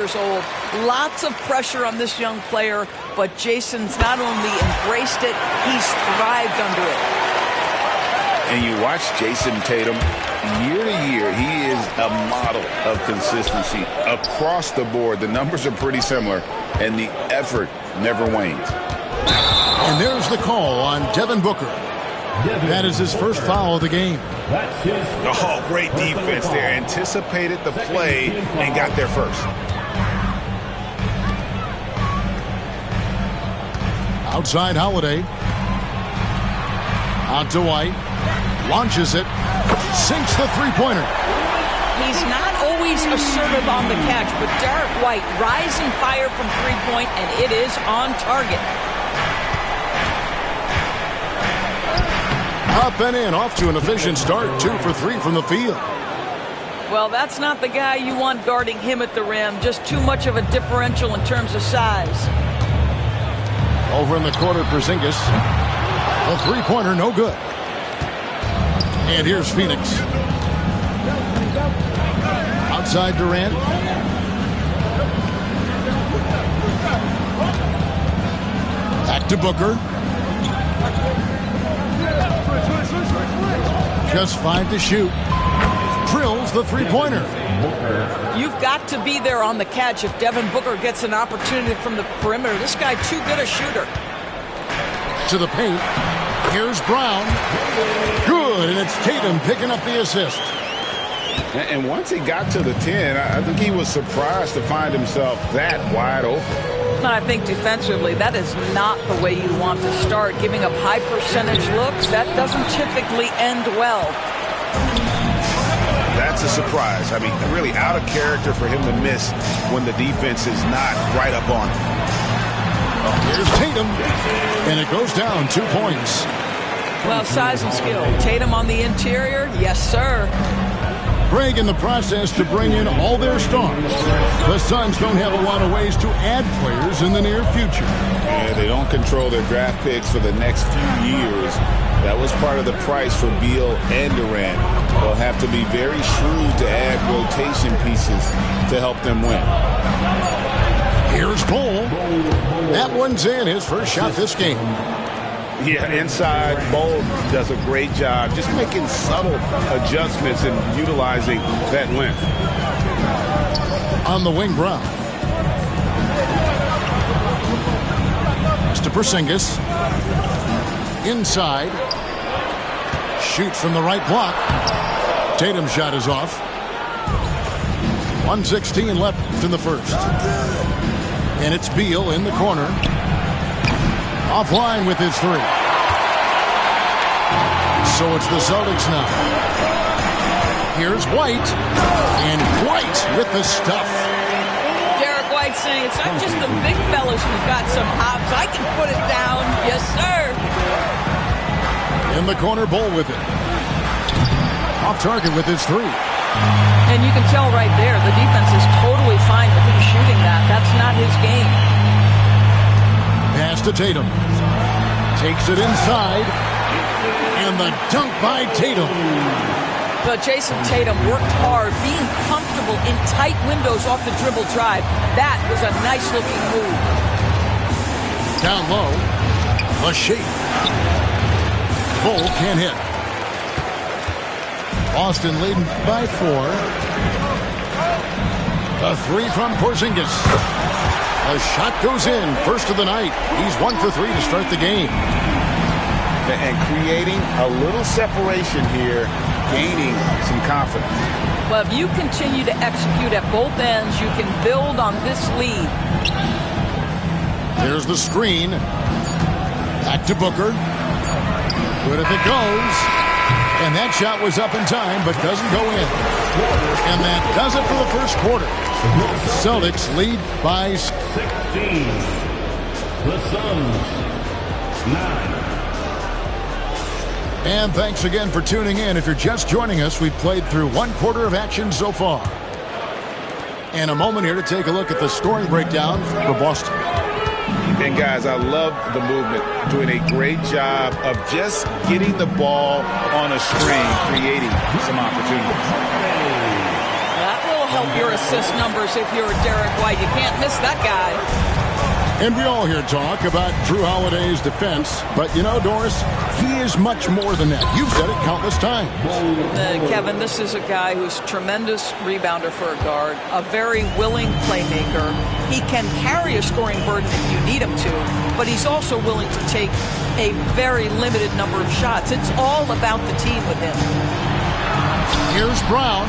years old. Lots of pressure on this young player, but Jason's not only embraced it, he's thrived under it. And you watch Jason Tatum, year to year, he is a model of consistency across the board. The numbers are pretty similar, and the effort never wanes. And there's the call on Devin Booker. That is his first foul of the game. Oh, great defense there. Anticipated the play and got there first. Outside Holiday. Out to White. Launches it. Sinks the three-pointer. He's not always assertive on the catch, but Derek White rising fire from three-point, and it is on target. Up and in, off to an efficient start. 2 for 3 from the field. Well, that's not the guy you want guarding him at the rim. Just too much of a differential in terms of size. Over in the corner, Porzingis. A three-pointer, no good. And here's Phoenix. Outside Durant. Back to Booker. Just 5 to shoot. Drills the three-pointer. You've got to be there on the catch if Devin Booker gets an opportunity from the perimeter. This guy too good a shooter. To the paint. Here's Brown. Good, and it's Tatum picking up the assist. And once he got to the 10, I think he was surprised to find himself that wide open. I think defensively, that is not the way you want to start. Giving up high percentage looks, that doesn't typically end well. That's a surprise. I mean, really out of character for him to miss when the defense is not right up on him. Here's Tatum, and it goes down 2 points. Well, size and skill. Tatum on the interior, yes, sir. Greg in the process to bring in all their stars. The Suns don't have a lot of ways to add players in the near future. Yeah, they don't control their draft picks for the next few years. That was part of the price for Beal and Durant. They'll have to be very shrewd to add rotation pieces to help them win. Here's Bol. That one's in, his first shot this game. Yeah, inside, Bol does a great job just making subtle adjustments and utilizing that length. On the wing, Brown. Pass to Porzingis. Inside. Shoots from the right block. Tatum's shot is off. 1:16 left in the first. And it's Beal in the corner. Offline with his three. So it's the Celtics now. Here's White. And White with the stuff. Derek White saying it's not just the big fellas who've got some hops. I can put it down. Yes, sir. In the corner, Bol with it. Off target with his three. And you can tell right there, the defense is totally fine with him shooting that. That's not his game. Pass to Tatum. Takes it inside. And the dunk by Tatum. But Jason Tatum worked hard, being comfortable in tight windows off the dribble drive. That was a nice-looking move. Down low. A shake. Bol can't hit. Boston leading by 4. A three from Porzingis. A shot goes in. First of the night. He's 1 for 3 to start the game. And creating a little separation here, gaining some confidence. Well, if you continue to execute at both ends, you can build on this lead. There's the screen. Back to Booker. Good if it goes. And that shot was up in time, but doesn't go in. And that does it for the first quarter. Celtics lead by 16. The Suns 9. And thanks again for tuning in. If you're just joining us, we've played through 1 quarter of action so far. And a moment here to take a look at the scoring breakdown for Boston. And guys, I love the movement, doing a great job of just getting the ball on a screen, creating some opportunities. That will help your assist numbers if you're Derek White. You can't miss that guy. And we all hear talk about Jrue Holiday's defense, but you know, Doris, he is much more than that. You've said it countless times. Kevin, this is a guy who's a tremendous rebounder for a guard, a very willing playmaker. He can carry a scoring burden if you need him to, but he's also willing to take a very limited number of shots. It's all about the team with him. Here's Brown.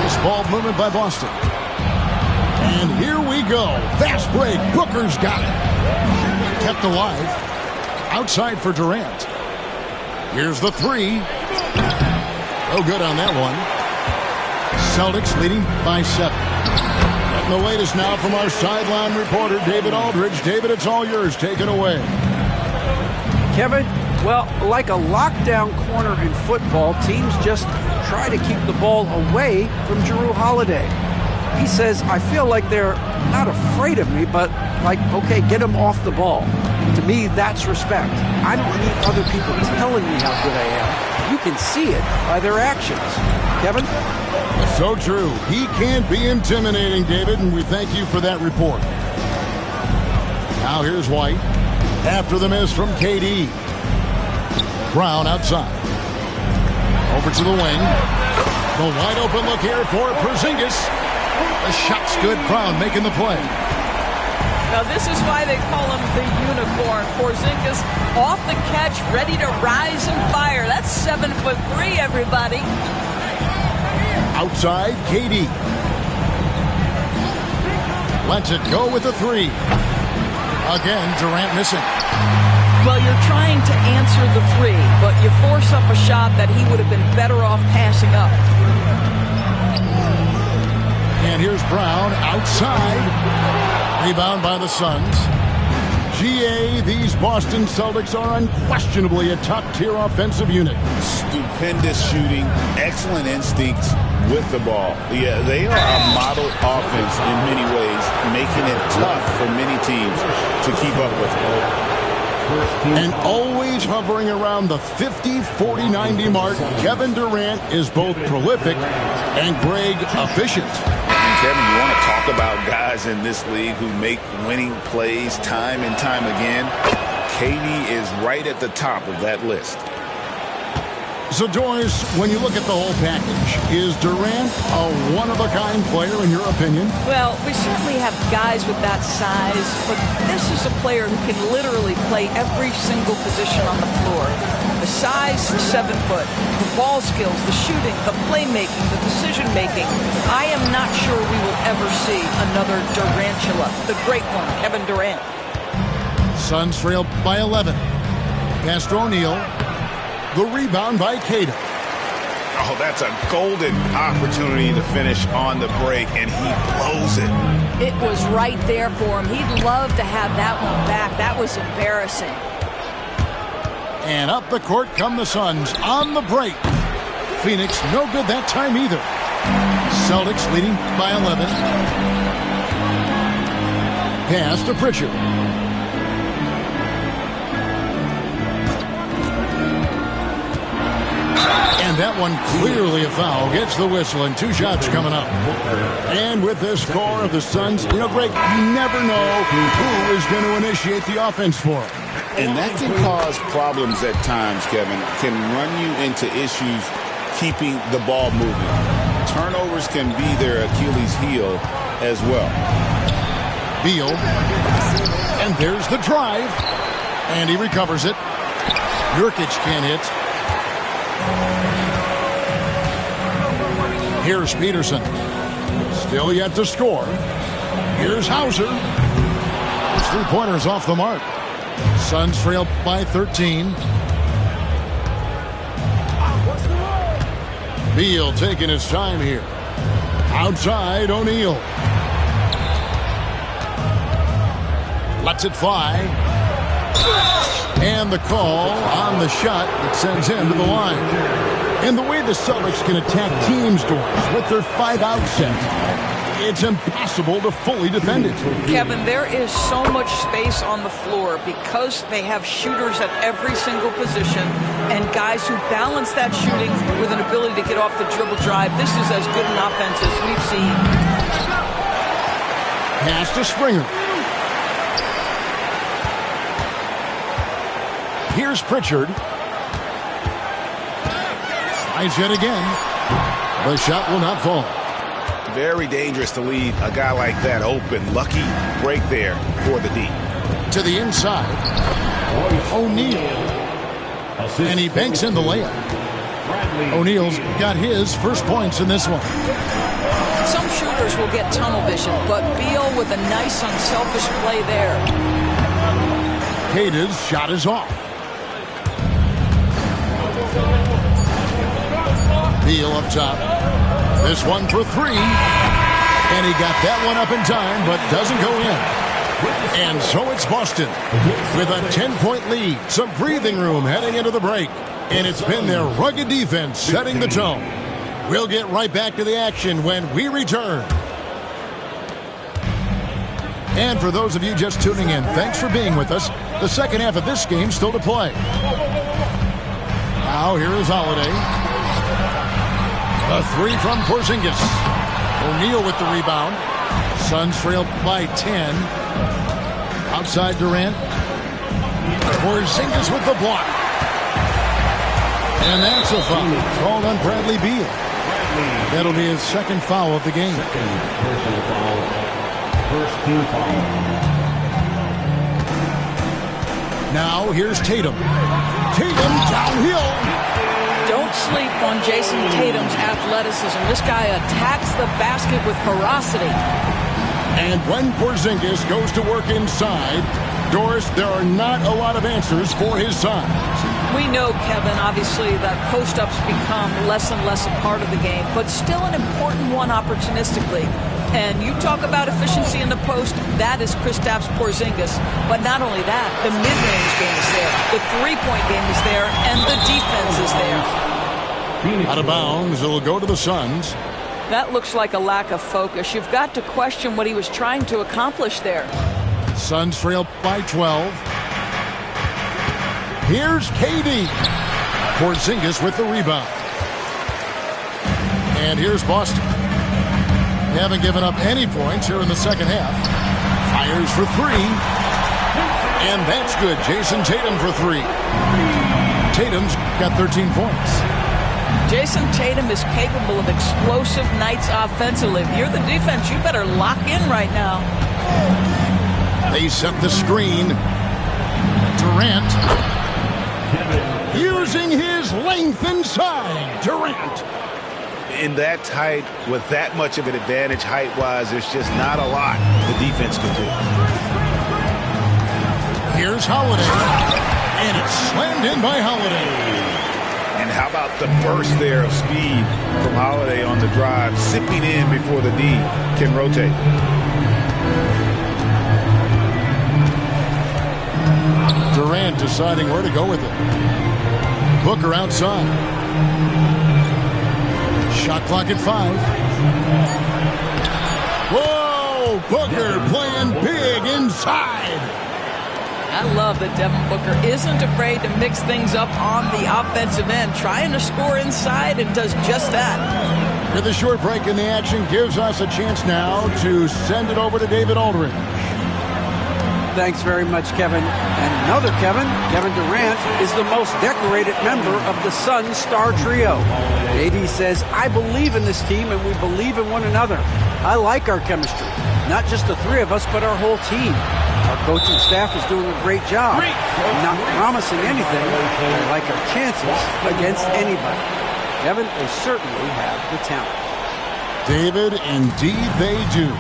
Nice ball movement by Boston. And here we go. Fast break. Booker's got it. Kept alive. Outside for Durant. Here's the three. No good on that one. Celtics leading by 7. Getting the latest now from our sideline reporter, David Aldridge. David, it's all yours. Take it away. Kevin, well, like a lockdown corner in football, teams just try to keep the ball away from Jrue Holiday. He says, I feel like they're not afraid of me, but like, okay, get him off the ball. To me, that's respect. I don't need other people telling me how good I am. You can see it by their actions. Kevin? So true. He can't be intimidating, David, and we thank you for that report. Now here's White. After the miss from KD. Brown outside. Over to the wing. The wide open look here for Porzingis. The shot's good. Brown making the play. Now this is why they call him the unicorn. Porzingis off the catch, ready to rise and fire. That's 7'3", everybody. Outside, KD. Lets it go with the three. Again, Durant missing. Well, you're trying to answer the three, but you force up a shot that he would have been better off passing up. And here's Brown outside. Rebound by the Suns. GA, these Boston Celtics are unquestionably a top-tier offensive unit. Stupendous shooting, excellent instincts with the ball. Yeah, they are a model offense in many ways, making it tough for many teams to keep up with. And always hovering around the 50, 40, 90 mark, Kevin Durant is both prolific and Greg efficient. Kevin, you want to talk about guys in this league who make winning plays time and time again? KD is right at the top of that list. So, Doris, when you look at the whole package, is Durant a one-of-a-kind player in your opinion? Well, we certainly have guys with that size, but this is a player who can literally play every single position on the floor. The size, 7 foot. The ball skills, the shooting, the playmaking, the decision-making. I am not sure we will ever see another Durantula, the great one, Kevin Durant. Suns trailed by 11. Pass to O'Neal. The rebound by Cato. Oh, that's a golden opportunity to finish on the break, and he blows it. It was right there for him. He'd love to have that one back. That was embarrassing. And up the court come the Suns on the break. Phoenix no good that time either. Celtics leading by 11. Pass to Pritchard. And that one clearly a foul. Gets the whistle and 2 shots coming up. And with this score of the Suns, you know, Greg, you never know who is going to initiate the offense for them. And that can cause problems at times, Kevin. Can run you into issues keeping the ball moving. Turnovers can be their Achilles heel as well. Beal. And there's the drive. And he recovers it. Nurkic can't hit. Here's Peterson. Still yet to score. Here's Hauser. His 3-pointer's off the mark. Suns trail by 13. Beal taking his time here. Outside, O'Neal. Lets it fly. And the call on the shot that sends him to the line. And the way the Celtics can attack teams, Doris, with their 5-out set. it's impossible to fully defend it. Kevin, there is so much space on the floor because they have shooters at every single position and guys who balance that shooting with an ability to get off the dribble drive. This is as good an offense as we've seen. Pass to Springer. Here's Pritchard. Tries it again. The shot will not fall. Very dangerous to leave a guy like that open. Lucky break there for the D. To the inside. O'Neal. And he banks in the layup. O'Neal's got his first points in this one. Some shooters will get tunnel vision, but Beal with a nice unselfish play there. Queta's shot is off. Beal up top. This one for three. And he got that one up in time, but doesn't go in. And so it's Boston with a 10-point lead. Some breathing room heading into the break. And it's been their rugged defense setting the tone. We'll get right back to the action when we return. And for those of you just tuning in, thanks for being with us. The second half of this game still to play. Now here is Holiday. A three from Porzingis. O'Neal with the rebound. Suns trail by 10. Outside Durant. Porzingis with the block. And that's a foul called on Bradley Beal. That'll be his second foul of the game. Second personal foul. First team foul. Now here's Tatum. Tatum downhill. Don't sleep on Jason Tatum's athleticism. This guy attacks the basket with ferocity. And when Porzingis goes to work inside, Doris, there are not a lot of answers for his size. We know, Kevin, obviously, that post-ups become less and less a part of the game, but still an important one opportunistically. And you talk about efficiency in the post, that is Kristaps Porzingis. But not only that, the mid-range game is there, the three-point game is there, and the defense is there. Out of bounds, it'll go to the Suns. That looks like a lack of focus. You've got to question what he was trying to accomplish there. Suns trail by 12. Here's KD. Porzingis with the rebound. And here's Boston. They haven't given up any points here in the second half. Fires for three. And that's good. Jason Tatum for three. Tatum's got 13 points. Jason Tatum is capable of explosive nights offensively. If you're the defense, you better lock in right now. They set the screen. Durant. Using his length inside. Durant. In that tight, with that much of an advantage height-wise, there's just not a lot the defense can do. Here's Holiday. And it's slammed in by Holiday. And how about the burst there of speed from Holiday on the drive, zipping in before the D can rotate. Durant deciding where to go with it. Booker outside. Shot clock at 5. Whoa! Booker playing big inside. I love that Devin Booker isn't afraid to mix things up on the offensive end, trying to score inside and does just that. With a short break in the action gives us a chance now to send it over to David Aldridge. Thanks very much, Kevin. And another Kevin Durant, is the most decorated member of the Suns star trio. AD says, I believe in this team and we believe in one another. I like our chemistry. Not just the three of us, but our whole team. Our coaching staff is doing a great job. I'm not promising anything. I like our chances against anybody. Kevin, they certainly have the talent. David, indeed they do.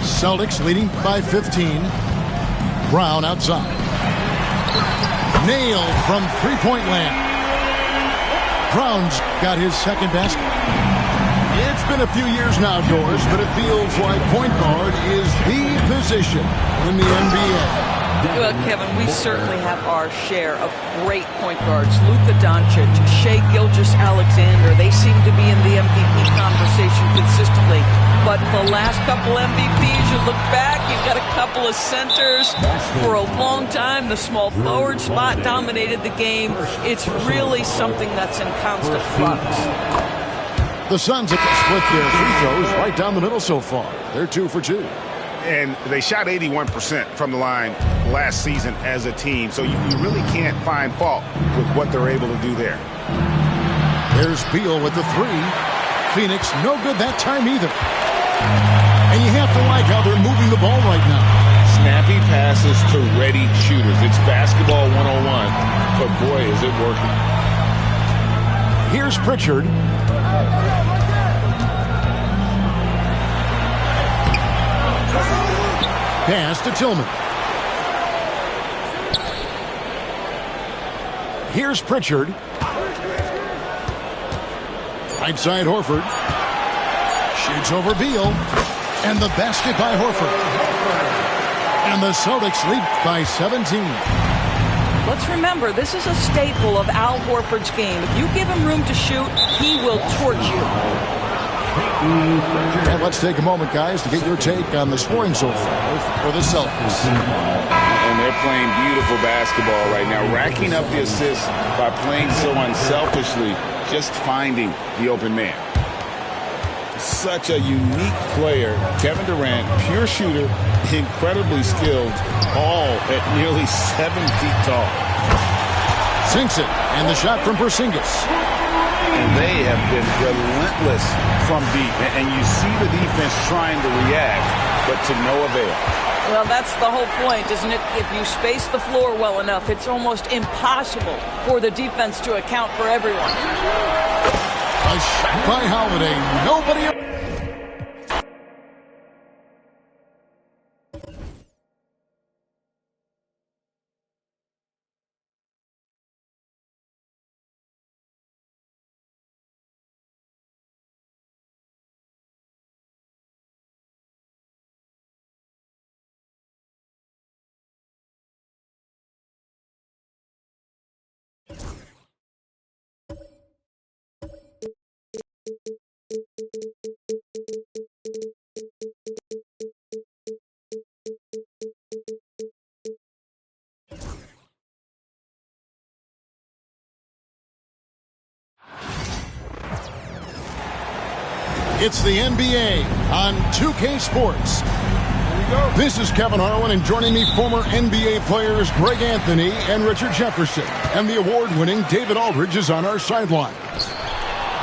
Celtics leading by 15. Brown outside. Nailed from three-point land. Brown's got his second basket. It's been a few years now, Doris, but it feels like point guard is the position in the NBA. Well, Kevin, we certainly have our share of great point guards. Luka Doncic, Shai Gilgeous-Alexander, they seem to be in the MVP conversation consistently. but the last couple MVPs, you look back, you've got a couple of centers. For a long time, the small forward spot dominated the game. It's really something that's in constant flux. The Suns have split their free throws right down the middle so far. They're 2 for 2. And they shot 81% from the line last season as a team, so you really can't find fault with what they're able to do there. There's Beal with the 3. Phoenix no good that time either. And you have to like how they're moving the ball right now. Snappy passes to ready shooters. It's basketball 101, but boy, is it working. Here's Pritchard. Pass to Tillman. Here's Pritchard. Right side Horford. Shoots over Beal. And the basket by Horford. And the Celtics lead by 17. Let's remember, this is a staple of Al Horford's game. If you give him room to shoot, he will torch you. And let's take a moment, guys, to get your take on the scoring so far for the Celtics. And they're playing beautiful basketball right now, racking up the assists by playing so unselfishly, just finding the open man. Such a unique player. Kevin Durant, pure shooter, incredibly skilled, all at nearly 7 feet tall. Sinks it, and the shot from Porzingis. And they have been relentless from deep. And you see the defense trying to react, but to no avail. Well, that's the whole point, isn't it? If you space the floor well enough, it's almost impossible for the defense to account for everyone. A shot by Holiday. Nobody... It's the NBA on 2K Sports. This is Kevin Harlan, and joining me, former NBA players Greg Anthony and Richard Jefferson. And the award-winning David Aldridge is on our sideline.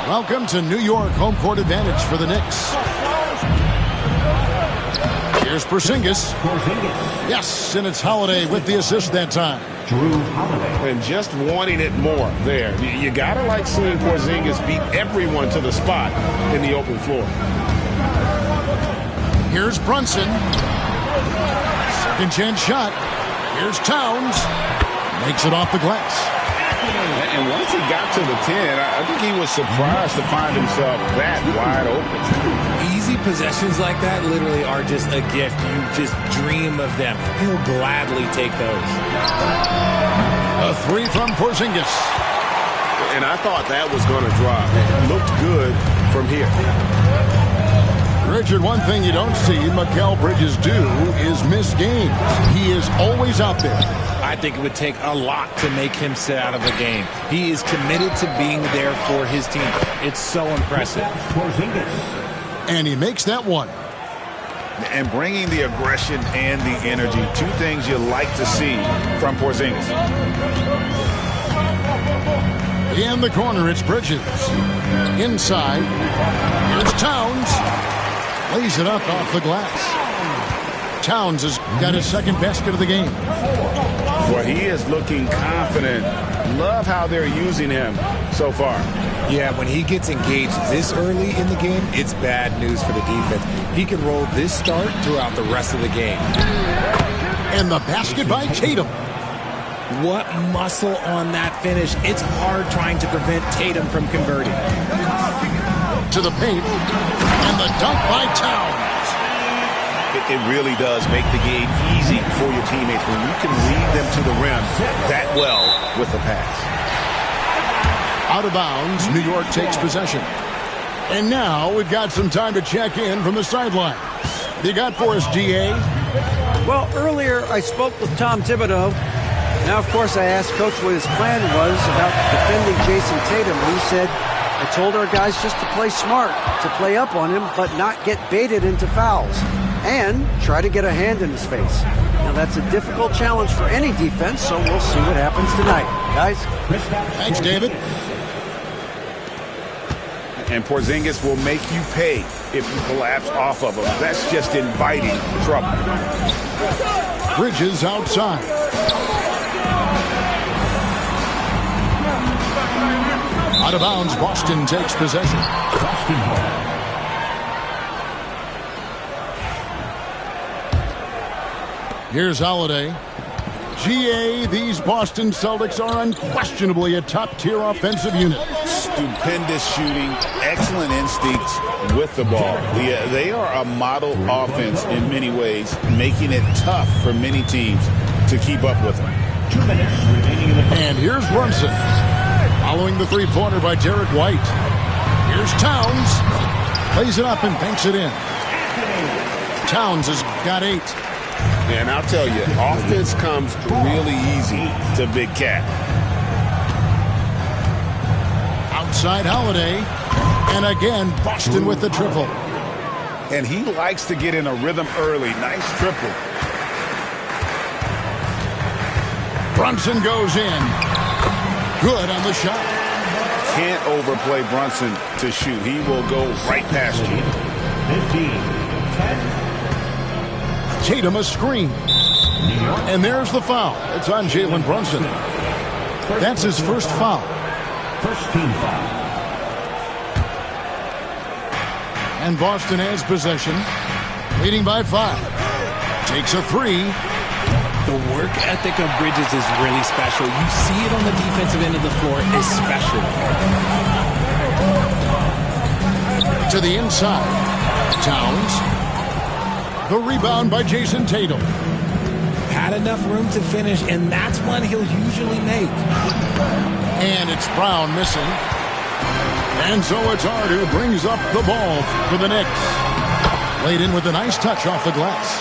Welcome to New York, home court advantage for the Knicks. Here's Porzingis. Yes, and it's Holiday with the assist that time. Drew Holiday. And just wanting it more there. You got to like seeing Porzingis beat everyone to the spot in the open floor. Here's Brunson. Second chance shot. Here's Towns. Makes it off the glass. And once he got to the 10, I think he was surprised to find himself that wide open. Easy possessions like that literally are just a gift. You just dream of them. He'll gladly take those. A 3 from Porzingis. And I thought that was going to drop. It looked good from here. Richard, one thing you don't see Mikal Bridges do is miss games. He is always out there. I think it would take a lot to make him sit out of a game. He is committed to being there for his team. It's so impressive. And he makes that one. And bringing the aggression and the energy, 2 things you like to see from Porzingis. In the corner, it's Bridges. Inside, here's Towns. Lays it up off the glass. Towns has got his second basket of the game. Well, he is looking confident. Love how they're using him so far. Yeah, when he gets engaged this early in the game, it's bad news for the defense. He can roll this start throughout the rest of the game. And the basket by Tatum. What muscle on that finish. It's hard trying to prevent Tatum from converting. To the paint. And the dunk by Towns. It really does make the game easy for your teammates when you can lead them to the rim that well with the pass. Out of bounds, New York takes possession. And now we've got some time to check in from the sideline. You got for us, GA? Well, earlier I spoke with Tom Thibodeau. Now, of course, I asked Coach what his plan was about defending Jason Tatum. He said, I told our guys just to play smart, to play up on him, but not get baited into fouls, and try to get a hand in his face. Now, that's a difficult challenge for any defense, so we'll see what happens tonight. Guys? Thanks, David. And Porzingis will make you pay if you collapse off of him. That's just inviting trouble. Bridges outside. Out of bounds, Boston takes possession. Here's Holiday. GA, these Boston Celtics are unquestionably a top-tier offensive unit. Stupendous shooting, excellent instincts with the ball. They are a model offense in many ways, making it tough for many teams to keep up with them. 2 minutes remaining in the first. And here's Brunson. Following the three-pointer by Derek White. Here's Towns. Plays it up and banks it in. Towns has got 8. And I'll tell you, offense comes really easy to Big Cat. Outside Holiday. And again, Boston with the triple. And he likes to get in a rhythm early. Nice triple. Brunson goes in. Good on the shot. Can't overplay Brunson to shoot. He will go right past you. 15, 10. Tatum a screen. And there's the foul. It's on Jalen Brunson. That's his first foul. First team foul. And Boston has possession. Leading by 5. Takes a 3. The work ethic of Bridges is really special. You see it on the defensive end of the floor, especially. To the inside. Towns. The rebound by Jason Tatum. Had enough room to finish, and that's one he'll usually make. And it's Brown missing. And so it's Hart who brings up the ball for the Knicks. Laid in with a nice touch off the glass.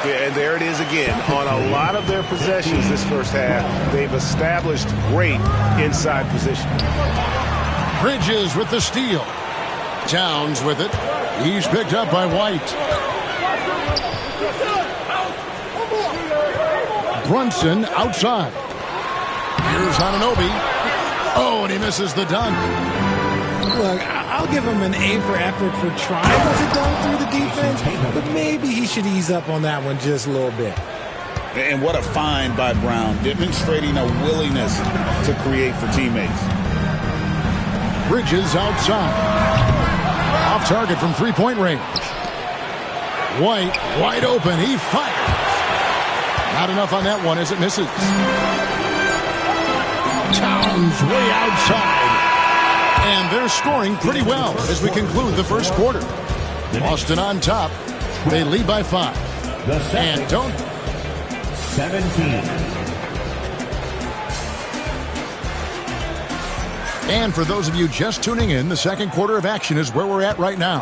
Yeah, and there it is again. On a lot of their possessions this first half, they've established great inside position. Bridges with the steal. Towns with it. He's picked up by White. Brunson outside. Here's Anunoby. Oh, and he misses the dunk. Look, I'll give him an A for effort for trying to dunk through the defense, but maybe he should ease up on that one just a little bit. And what a find by Brown, demonstrating a willingness to create for teammates. Bridges outside. Off target from three-point range. White wide open. He fires. Not enough on that one as it misses. Towns way outside. And they're scoring pretty well as we conclude the first quarter. Boston on top. They lead by 5. And don't. 17. And for those of you just tuning in, the second quarter of action is where we're at right now.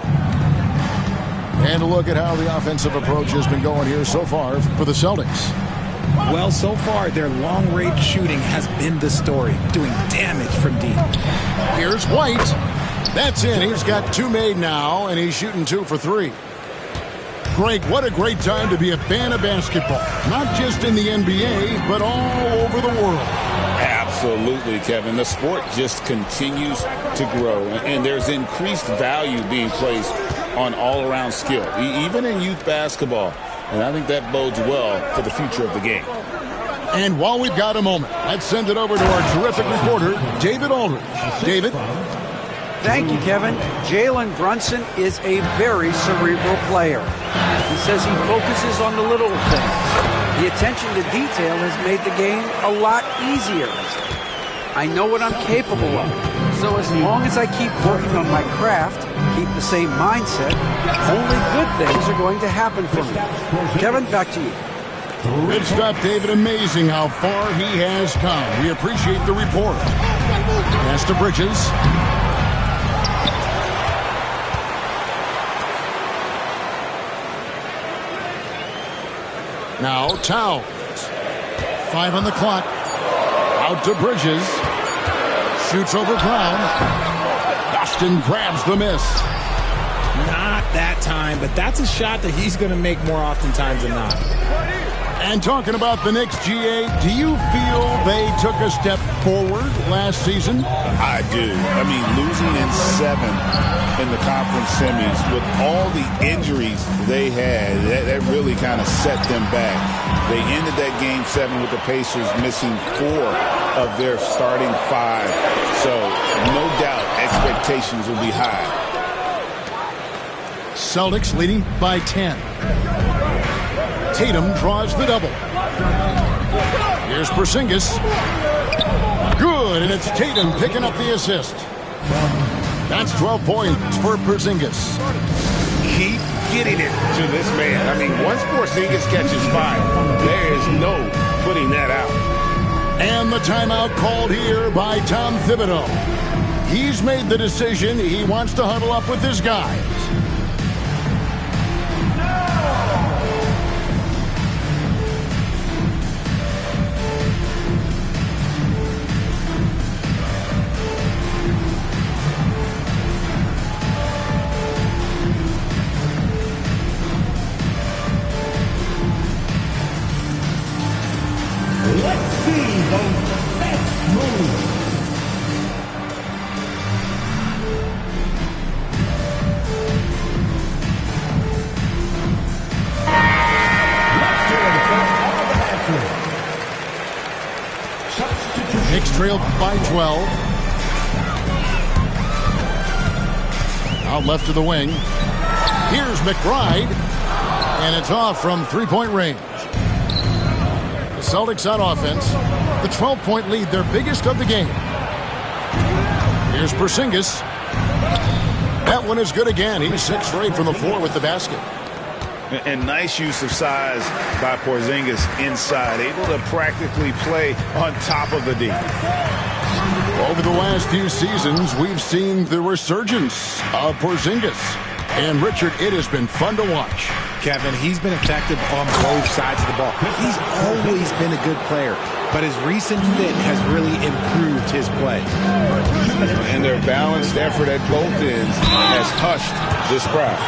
And a look at how the offensive approach has been going here so far for the Celtics. Well, so far, their long-range shooting has been the story, doing damage from deep. Here's White. That's in. He's got 2 made now, and he's shooting 2 for 3. Greg, what a great time to be a fan of basketball. Not just in the NBA, but all over the world. Absolutely, Kevin. The sport just continues to grow, and there's increased value being placed on all-around skill, even in youth basketball. And I think that bodes well for the future of the game. And while we've got a moment, let's send it over to our terrific reporter, David Aldridge. David? Thank you, Kevin. Jalen Brunson is a very cerebral player. He says he focuses on the little things. The attention to detail has made the game a lot easier. I know what I'm capable of. So as long as I keep working on my craft, keep the same mindset, only good things are going to happen for me. Kevin, back to you. Good stuff, David. Amazing how far he has come. We appreciate the report. Pass to Bridges. Now Towns. 5 on the clock. Out to Bridges. Shoots over Brown. Boston grabs the miss. Not that time, but that's a shot that he's going to make more oftentimes than not. And talking about the Knicks, GA, do you feel they took a step forward last season? I do. I mean, losing in 7 in the conference semis with all the injuries they had, that really kind of set them back. They ended that game 7 with the Pacers missing 4 of their starting 5. So, no doubt, expectations will be high. Celtics leading by 10. Tatum draws the double. Here's Porzingis. Good, and it's Tatum picking up the assist. That's 12 points for Porzingis. Keep getting it to this man. I mean, once Porzingis catches fire, there is no putting that out. And the timeout called here by Tom Thibodeau. He's made the decision. He wants to huddle up with his guys. Let's see those best moves. Knicks trailed by 12. Out left to the wing. Here's McBride. And it's off from three-point range. The Celtics on offense. The 12-point lead, their biggest of the game. Here's Porzingis. That one is good again. He's 6 straight from the floor with the basket. And nice use of size by Porzingis inside. Able to practically play on top of the D. Over the last few seasons, we've seen the resurgence of Porzingis. And, Richard, it has been fun to watch. Kevin, he's been effective on both sides of the ball. He's always been a good player, but his recent fit has really improved his play. And their balanced effort at both ends has hushed this crowd.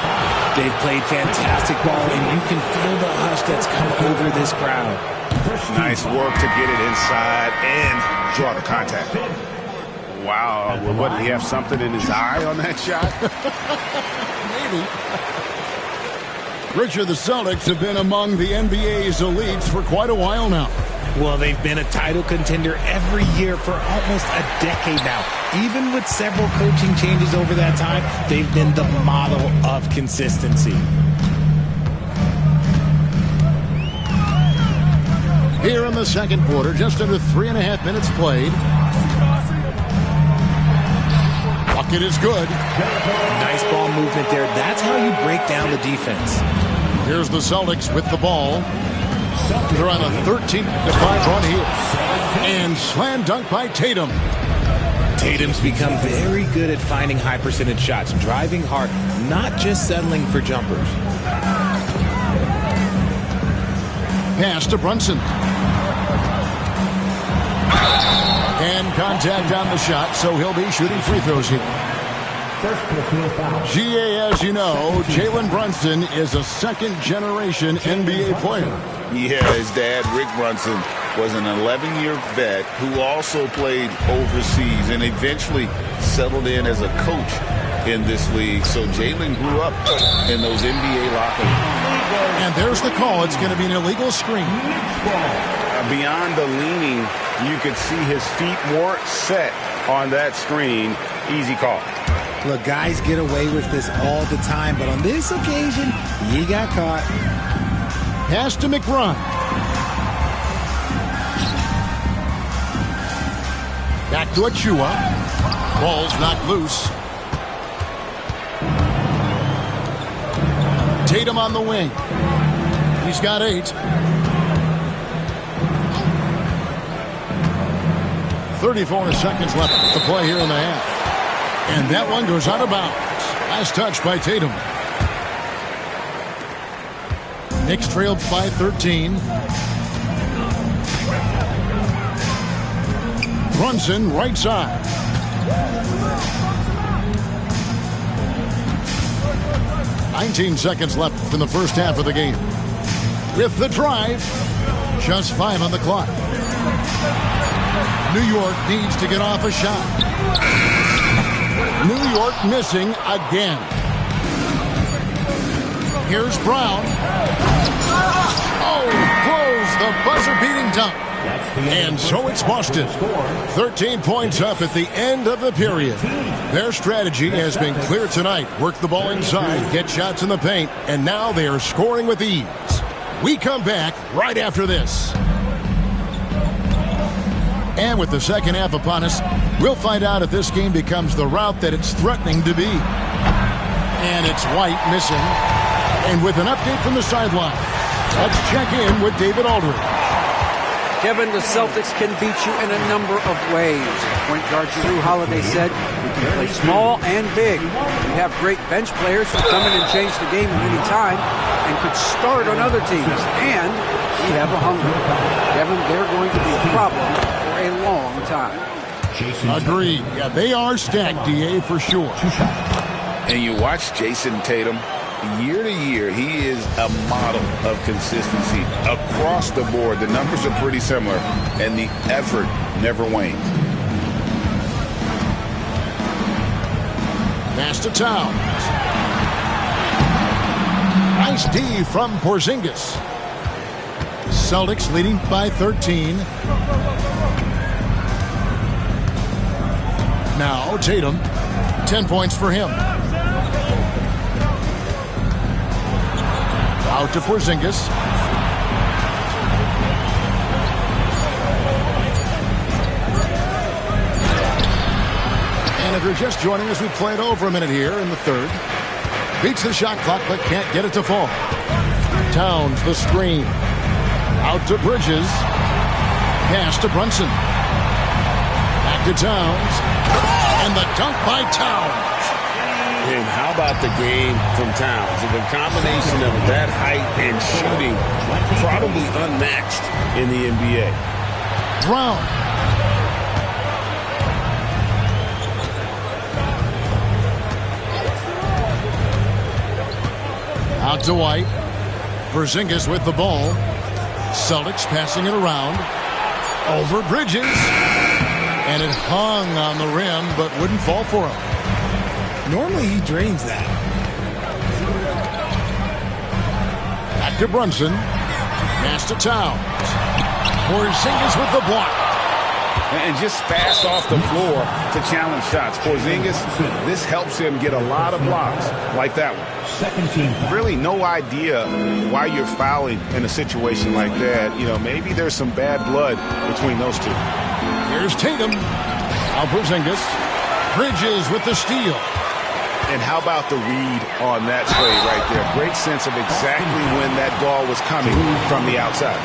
They've played fantastic ball, and you can feel the hush that's come over this crowd. Nice work to get it inside and draw the contact. Wow, well, what, did he have something in his eye on that shot? Maybe. Richard, the Celtics have been among the NBA's elites for quite a while now. Well, they've been a title contender every year for almost a decade now. Even with several coaching changes over that time, they've been the model of consistency. Here in the second quarter, just under 3.5 minutes played. Bucket is good. Nice ball movement there. That's how you break down the defense. Here's the Celtics with the ball. They're on a 13-5 run here. And slam dunk by Tatum. Tatum's become very good at finding high percentage shots, driving hard, not just settling for jumpers. Pass to Brunson. And contact on the shot, so he'll be shooting free throws here. GA, as you know, Jalen Brunson is a second-generation NBA player. Yeah, his dad, Rick Brunson, was an 11-year vet who also played overseas and eventually settled in as a coach in this league. So Jalen grew up in those NBA locker rooms. And there's the call. It's going to be an illegal screen. Beyond the leaning, you could see his feet weren't set on that screen. Easy call. Look, guys get away with this all the time, but on this occasion, he got caught. Pass to McBride. Back to Achua. Ball's knocked loose. Tatum on the wing. He's got 8. 34 seconds left to play here in the half. And that one goes out of bounds. Last touch by Tatum. Knicks trailed by 13. Brunson, right side. "19 seconds left in the first half of the game. With the drive, just 5 on the clock. New York needs to get off a shot. New York missing again. Here's Brown. Oh, blows the buzzer-beating dunk. And so it's Boston. 13 points up at the end of the period. Their strategy has been clear tonight. Work the ball inside, get shots in the paint, and now they are scoring with ease. We come back right after this. And with the second half upon us, we'll find out if this game becomes the route that it's threatening to be. And it's White missing. And with an update from the sideline, let's check in with David Aldridge. Kevin, the Celtics can beat you in a number of ways. Point guard Jrue Holiday said, "We can play small and big. We have great bench players who come in and change the game at any time and could start on other teams. And we have a hunger." Kevin, they're going to be a problem for a long time. Agreed. Yeah, they are stacked, DA, for sure. And you watch Jason Tatum. Year to year, he is a model of consistency across the board. The numbers are pretty similar, and the effort never wanes. Pass to Towns. Nice D from Porzingis. Celtics leading by 13. Now Tatum, 10 points for him. Out to Porzingis. And if you're just joining us, we played over a minute here in the third. Beats the shot clock, but can't get it to fall. Towns, the screen. Out to Bridges. Pass to Brunson. Back to Towns. And the dunk by Towns. And how about the game from Towns? The combination of that height and shooting, probably unmatched in the NBA. Brown. Out to White. Porzingis with the ball. Celtics passing it around. Over Bridges. And it hung on the rim, but wouldn't fall for him. Normally he drains that. Back to Brunson. Pass to Towns. Porzingis with the block. And just fast off the floor to challenge shots. Porzingis, this helps him get a lot of blocks like that one. Second team. Really no idea why you're fouling in a situation like that. You know, maybe there's some bad blood between those two. Here's Tatum. Now Porzingis. Bridges with the steal. And how about the read on that play right there? Great sense of exactly when that ball was coming from the outside.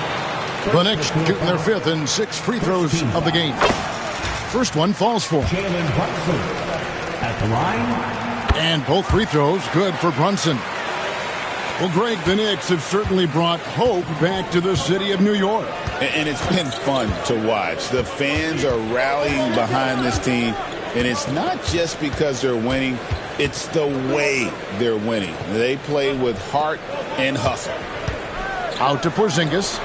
The Knicks shooting their fifth and sixth free throws of the game. First one falls for. Jalen Brunson at the line. And both free throws good for Brunson. Well, Greg, the Knicks have certainly brought hope back to the city of New York. And it's been fun to watch. The fans are rallying behind this team. And it's not just because they're winning. It's the way they're winning. They play with heart and hustle. Out to Porzingis.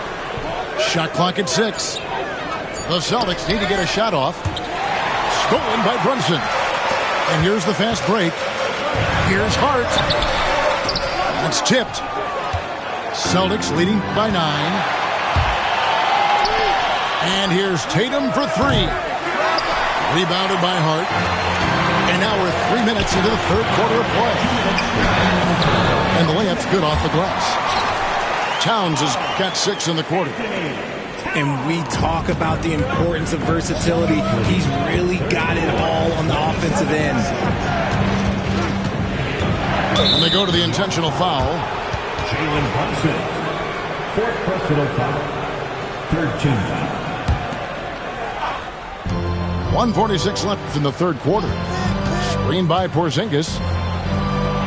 Shot clock at 6. The Celtics need to get a shot off. Stolen by Brunson. And here's the fast break. Here's Hart. That's tipped. Celtics leading by 9. And here's Tatum for 3. Rebounded by Hart. And now we're 3 minutes into the third quarter of play. And the layup's good off the glass. Towns has got 6 in the quarter. And we talk about the importance of versatility. He's really got it all on the offensive end. And they go to the intentional foul. Jalen Brunson. Fourth personal foul. Third team foul. 1:46 left in the third quarter. Screen by Porzingis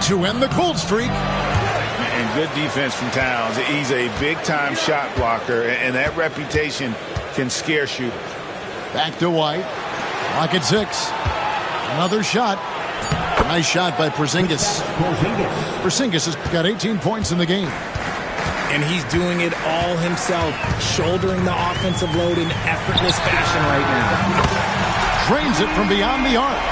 to end the cold streak. And good defense from Towns. He's a big-time shot blocker, and that reputation can scare shooters. Back to White. Clock at 6. Another shot. Nice shot by Porzingis. Porzingis has got 18 points in the game. And he's doing it all himself, shouldering the offensive load in effortless fashion right now. Drains it from beyond the arc.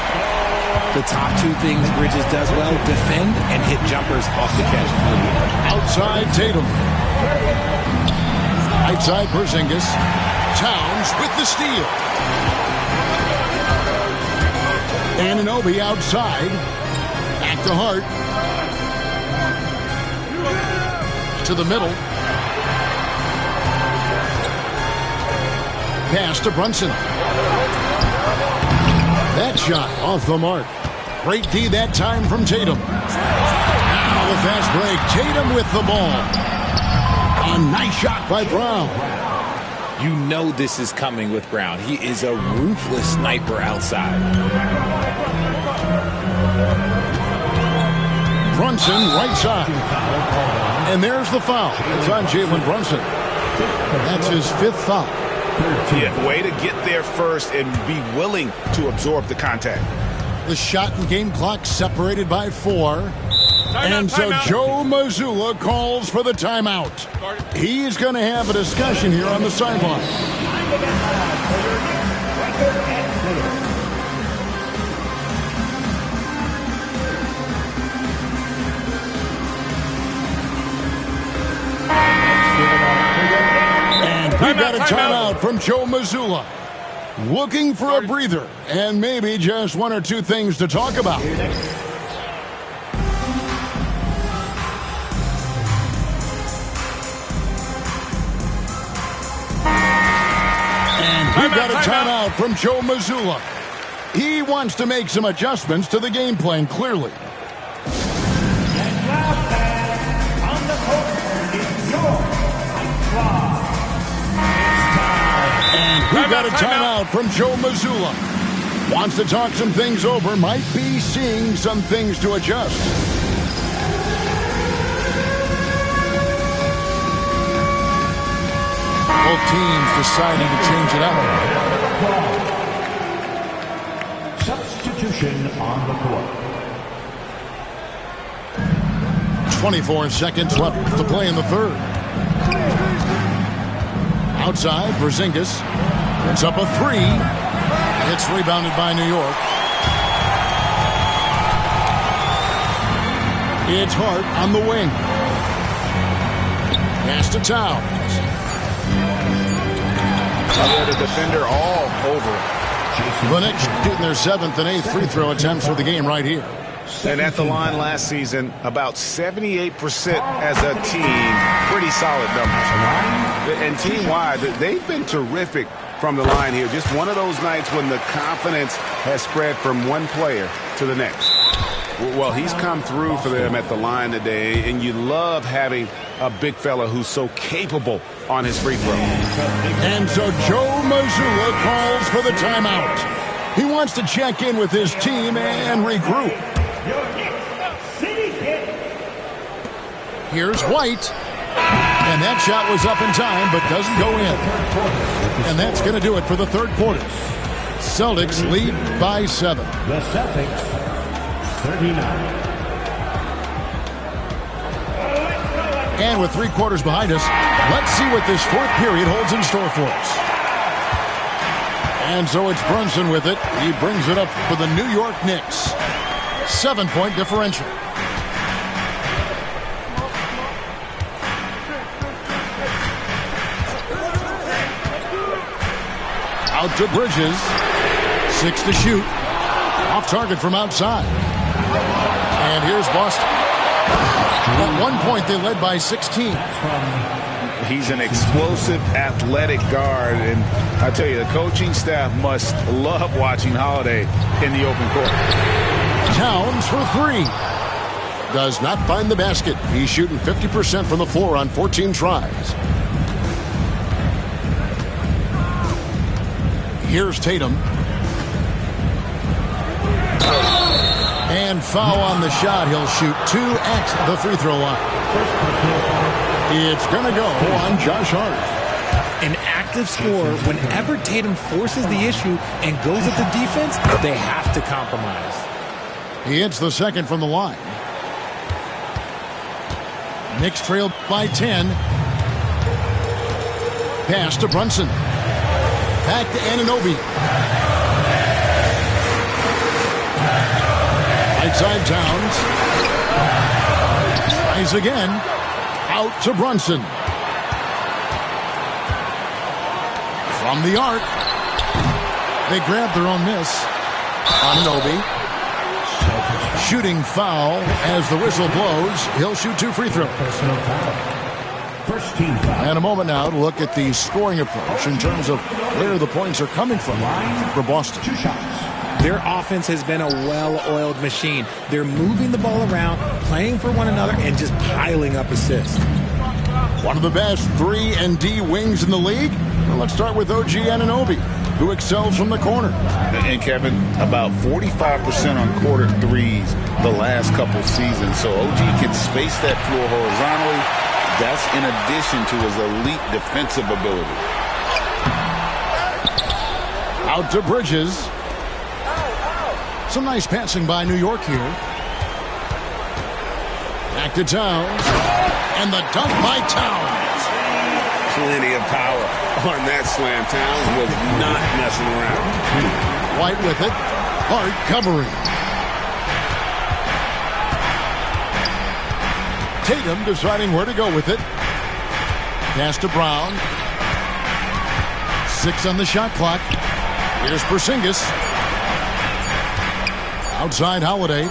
The top two things Bridges does well, defend and hit jumpers off the catch. Outside Tatum. Outside Porzingis. Towns with the steal. Anunoby outside. Back to Hart. To the middle. Pass to Brunson. That shot off the mark. Great D that time from Tatum. Now the fast break. Tatum with the ball. A nice shot by Brown. You know this is coming with Brown. He is a ruthless sniper outside. Brunson right side. And there's the foul. It's on Jalen Brunson. That's his 5th foul. Yeah, way to get there first and be willing to absorb the contact. The shot and game clock separated by 4. And so Joe Mazzulla calls for the timeout. He's going to have a discussion here on the sideline. And we've got a timeout from Joe Mazzulla. Looking for a breather and maybe just 1 or 2 things to talk about. We've got a timeout from Joe Mazzulla. He wants to make some adjustments to the game plan, clearly. And we've got a timeout from Joe Mazzulla. Wants to talk some things over, might be seeing some things to adjust. Both teams deciding to change it up. Substitution on the court. 24 seconds left to play in the 3rd. Outside, Porzingis. It's up a 3. It's rebounded by New York. It's Hart on the wing. Pass to Towns. The defender all over it. The Knicks shooting their 7th and 8th free throw attempts for the game right here. And at the line last season, about 78% as a team. Pretty solid numbers. And team-wide, they've been terrific from the line here. Just one of those nights when the confidence has spread from one player to the next. Well, he's come through for them at the line today, and you love having a big fella who's so capable on his free throw. And so Joe Mazzulla calls for the timeout. He wants to check in with his team and regroup. Here's White. And that shot was up in time, but doesn't go in. And that's going to do it for the 3rd quarter. Celtics lead by 7. The Celtics, 39. And with 3 quarters behind us, let's see what this 4th period holds in store for us. And so it's Brunson with it. He brings it up for the New York Knicks. 7-point differential. Out to Bridges. 6 to shoot. Off target from outside. And here's Boston. At one point, they led by 16. He's an explosive, athletic guard. And I tell you, the coaching staff must love watching Holiday in the open court. Towns for 3. Does not find the basket. He's shooting 50% from the floor on 14 tries. Here's Tatum. And foul on the shot. He'll shoot 2 at the free throw line. First personal foul. It's going to go on Josh Hart. An active scorer, whenever Tatum forces the issue and goes at the defense, they have to compromise. He hits the second from the line. Knicks trail by 10. Pass to Brunson. Back to Anunoby. Right side Towns. Tries again. Out to Brunson. From the arc. They grab their own miss. Anunoby. Shooting foul as the whistle blows. He'll shoot 2 free throws. Personal foul. First team foul. And a moment now to look at the scoring approach in terms of where the points are coming from for Boston. 2 shots. Their offense has been a well-oiled machine. They're moving the ball around, playing for one another, and just piling up assists. One of the best 3-and-D wings in the league? Well, let's start with OG Anunoby, who excels from the corner. And Kevin, about 45% on quarter threes the last couple seasons. So OG can space that floor horizontally. That's in addition to his elite defensive ability. Out to Bridges. Some nice passing by New York here. Back to Towns. And the dunk by Towns. Plenty of power on that slam. Towns was not messing around. White with it. Hart covering. Tatum deciding where to go with it. Pass to Brown. 6 on the shot clock. Here's Porzingis. Outside Holiday.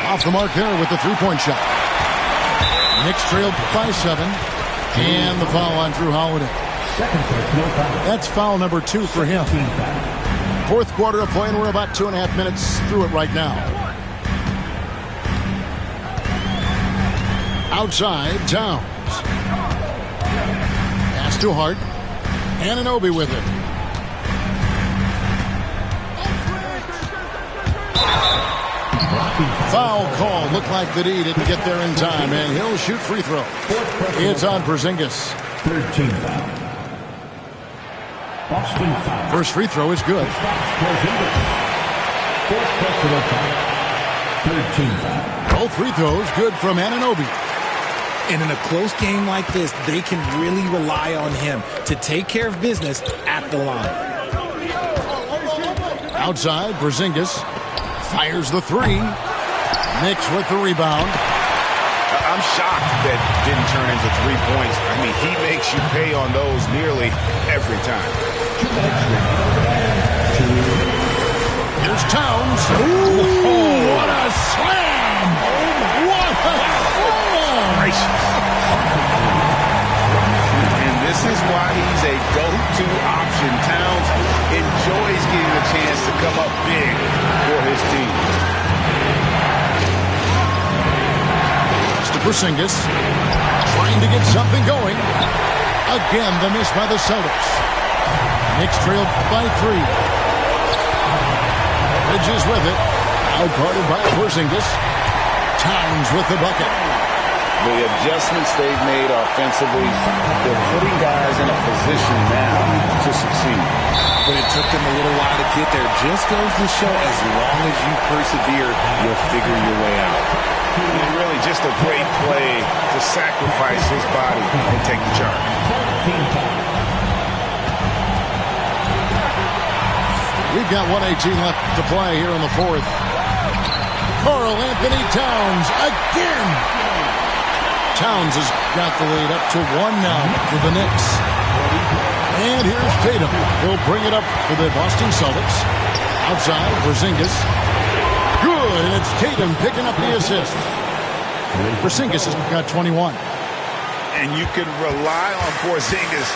Off the mark there with the three-point shot. Knicks trailed by 7. And the foul on Drew Holiday. That's foul number 2 for him. Fourth quarter of play, and we're about 2.5 minutes through it right now. Outside, Towns. Pass to Hart. Anunoby with it. Foul call. Looked like that he didn't get there in time, and he'll shoot free throw. It's on Porzingis. 13 foul. Boston foul. First free throw is good. Fourth personal foul. 13 foul. Both free throws good from Anunoby. And in a close game like this, they can really rely on him to take care of business at the line. Outside, Porzingis fires the 3. Knicks with the rebound. I'm shocked that didn't turn into 3 points. I mean, he makes you pay on those nearly every time. Here's Towns. Ooh, what a slam! What a slam! And this is why he's a go-to option. Towns enjoys getting a chance to come up big for his team. Porzingis trying to get something going. Again, the miss by the Celtics. Knicks trailed by 3. Bridges with it. Outguarded by Porzingis. Towns with the bucket. The adjustments they've made offensively, they're putting guys in a position now to succeed. But it took them a little while to get there. Just goes to show as long as you persevere, you'll figure your way out. And really just a great play to sacrifice his body and take the charge. We've got 1:18 left to play here in the fourth. Karl Anthony Towns again. Towns has got the lead up to 1 now for the Knicks. And here's Tatum. He'll bring it up for the Boston Celtics. Outside, Porzingis. Good, and it's Tatum picking up the assist. Porzingis has got 21. And you can rely on Porzingis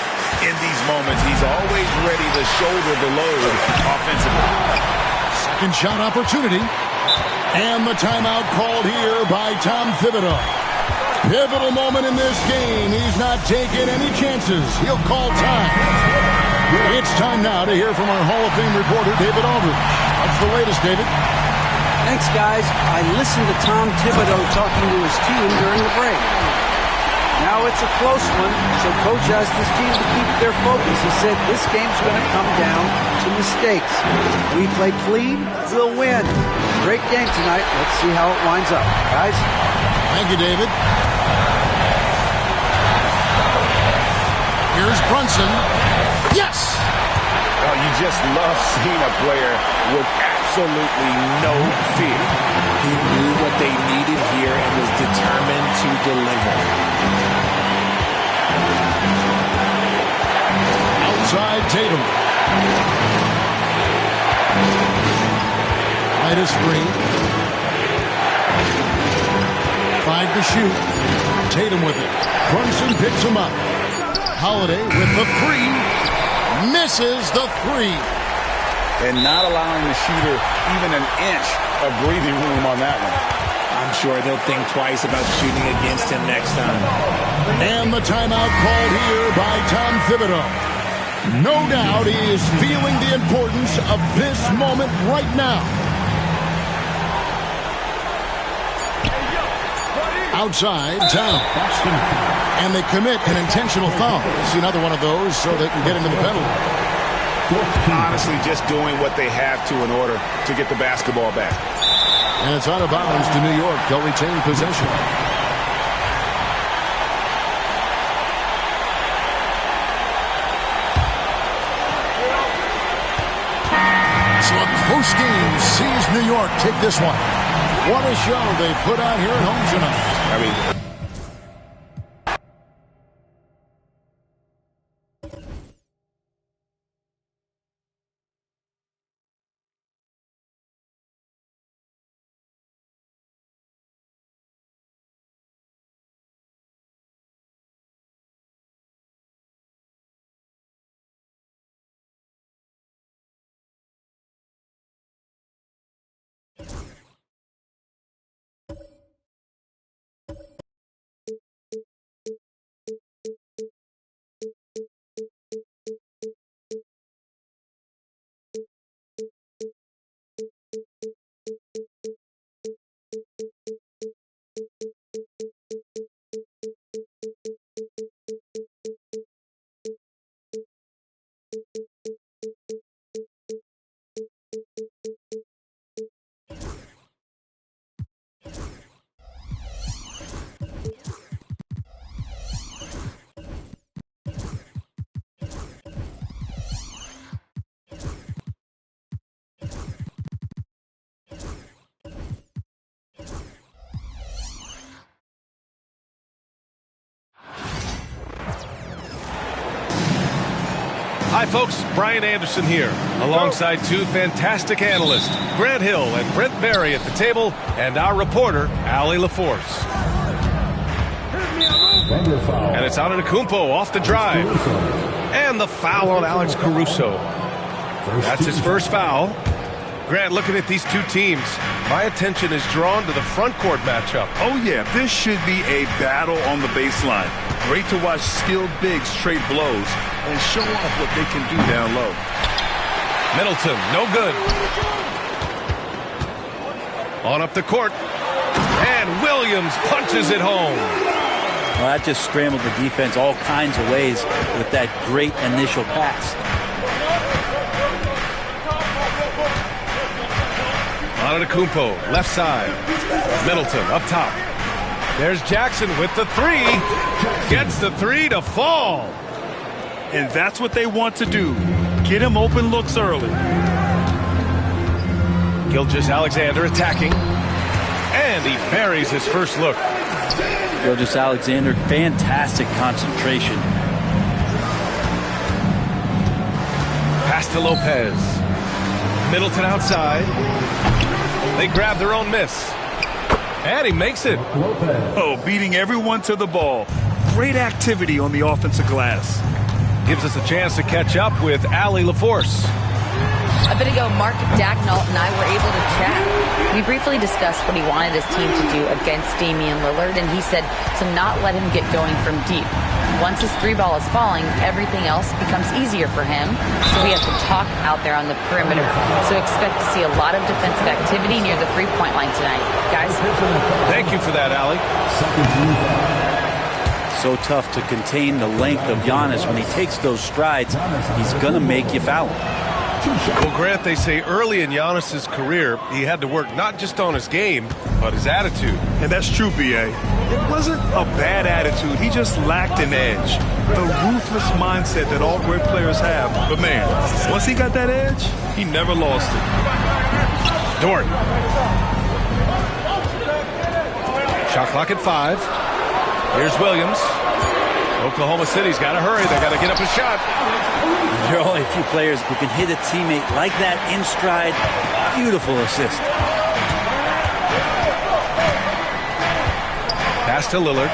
in these moments. He's always ready to shoulder the load offensively. Second shot opportunity. And the timeout called here by Tom Thibodeau. Pivotal moment in this game. He's not taking any chances. He'll call time. It's time now to hear from our Hall of Fame reporter, David Aldridge. What's the latest, David? Thanks, guys. I listened to Tom Thibodeau talking to his team during the break. Now it's a close one, so Coach asked his team to keep their focus. He said this game's going to come down to mistakes. If we play clean, we'll win. Great game tonight. Let's see how it winds up. Guys? Thank you, David. Here's Brunson. Yes! Oh, you just love seeing a player with absolutely no fear. He knew what they needed here and was determined to deliver. Outside Tatum. Right of screen. 5 to shoot. Tatum with it. Brunson picks him up. Holiday with the 3. Misses the 3. And not allowing the shooter even an inch of breathing room on that one. I'm sure they'll think twice about shooting against him next time. And the timeout called here by Tom Thibodeau. No doubt he is feeling the importance of this moment right now. Outside, Town. And they commit an intentional foul. See another one of those so they can get into the penalty. Honestly, just doing what they have to in order to get the basketball back. And it's out of bounds to New York. They'll retain possession. So a close game sees New York take this one. What a show they put out here at home tonight. I mean... Hi, folks. Brian Anderson here, alongside 2 fantastic analysts, Grant Hill and Brent Barry at the table, and our reporter, Allie LaForce. And it's Antetokounmpo off the drive. And the foul on Alex Caruso. That's his first foul. Grant, looking at these 2 teams, my attention is drawn to the front court matchup. Oh, yeah, this should be a battle on the baseline. Great to watch skilled bigs trade blows and show off what they can do down low. Middleton, no good. On up the court. And Williams punches it home. Well, that just scrambled the defense all kinds of ways with that great initial pass. Antetokounmpo, left side. Middleton, up top. There's Jackson with the 3. Gets the 3 to fall. And that's what they want to do. Get him open looks early. Gilgeous-Alexander attacking. And he buries his first look. Gilgeous-Alexander, fantastic concentration. Pass to Lopez. Middleton outside. They grab their own miss. And he makes it. Oh, beating everyone to the ball. Great activity on the offensive glass. Gives us a chance to catch up with Allie LaForce. A bit ago, Mark Dagnall and I were able to chat. We briefly discussed what he wanted his team to do against Damian Lillard, and he said to not let him get going from deep. once his three ball is falling, everything else becomes easier for him. So we have to talk out there on the perimeter. So expect to see a lot of defensive activity near the three-point line tonight. Guys? Thank you for that, Allie. So tough to contain the length of Giannis. When he takes those strides, he's going to make you foul him. Well, Grant, they say early in Giannis's career, he had to work not just on his game, but his attitude. And that's true, B.A. It wasn't a bad attitude. He just lacked an edge. The ruthless mindset that all great players have. But, man, once he got that edge, he never lost it. Dort. Shot clock at 5. Here's Williams. Oklahoma City's got to hurry. They got to get up a shot. There are only a few players who can hit a teammate like that in stride. Beautiful assist. Pass to Lillard.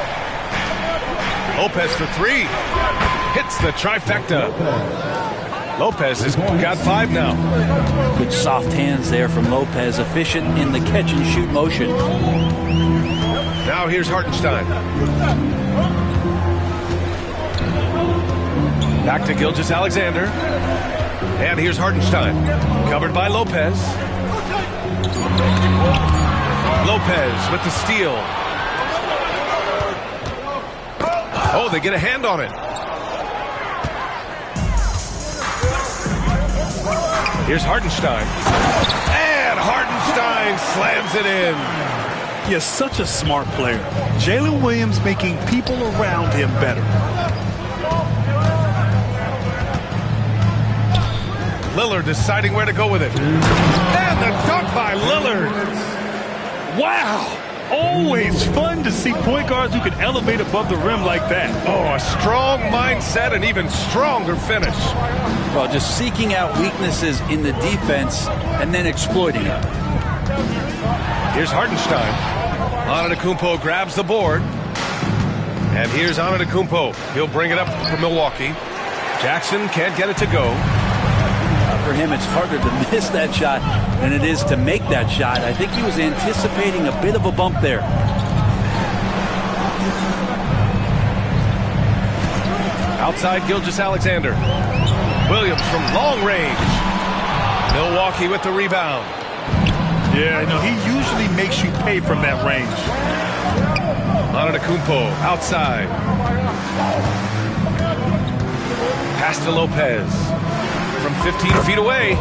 Lopez for 3. Hits the trifecta. Lopez has got 5 now. Good soft hands there from Lopez. Efficient in the catch and shoot motion. Now here's Hartenstein. Back to Gilgeous-Alexander. And here's Hartenstein. Covered by Lopez. Lopez with the steal. Oh, they get a hand on it. Here's Hartenstein. And Hartenstein slams it in. He is such a smart player. Jalen Williams making people around him better. Lillard deciding where to go with it. And the dunk by Lillard. Wow. Always fun to see point guards who can elevate above the rim like that. Oh, a strong mindset and even stronger finish. Well, just seeking out weaknesses in the defense and then exploiting it. Here's Hartenstein. Antetokounmpo grabs the board. And here's Antetokounmpo. He'll bring it up for Milwaukee. Jackson can't get it to go. For him, it's harder to miss that shot than it is to make that shot. I think he was anticipating a bit of a bump there. Outside Gilgeous-Alexander. Williams from long range. Milwaukee with the rebound. Yeah, he usually makes you pay from that range. Antetokounmpo outside. Pass to Lopez. From 15 feet away.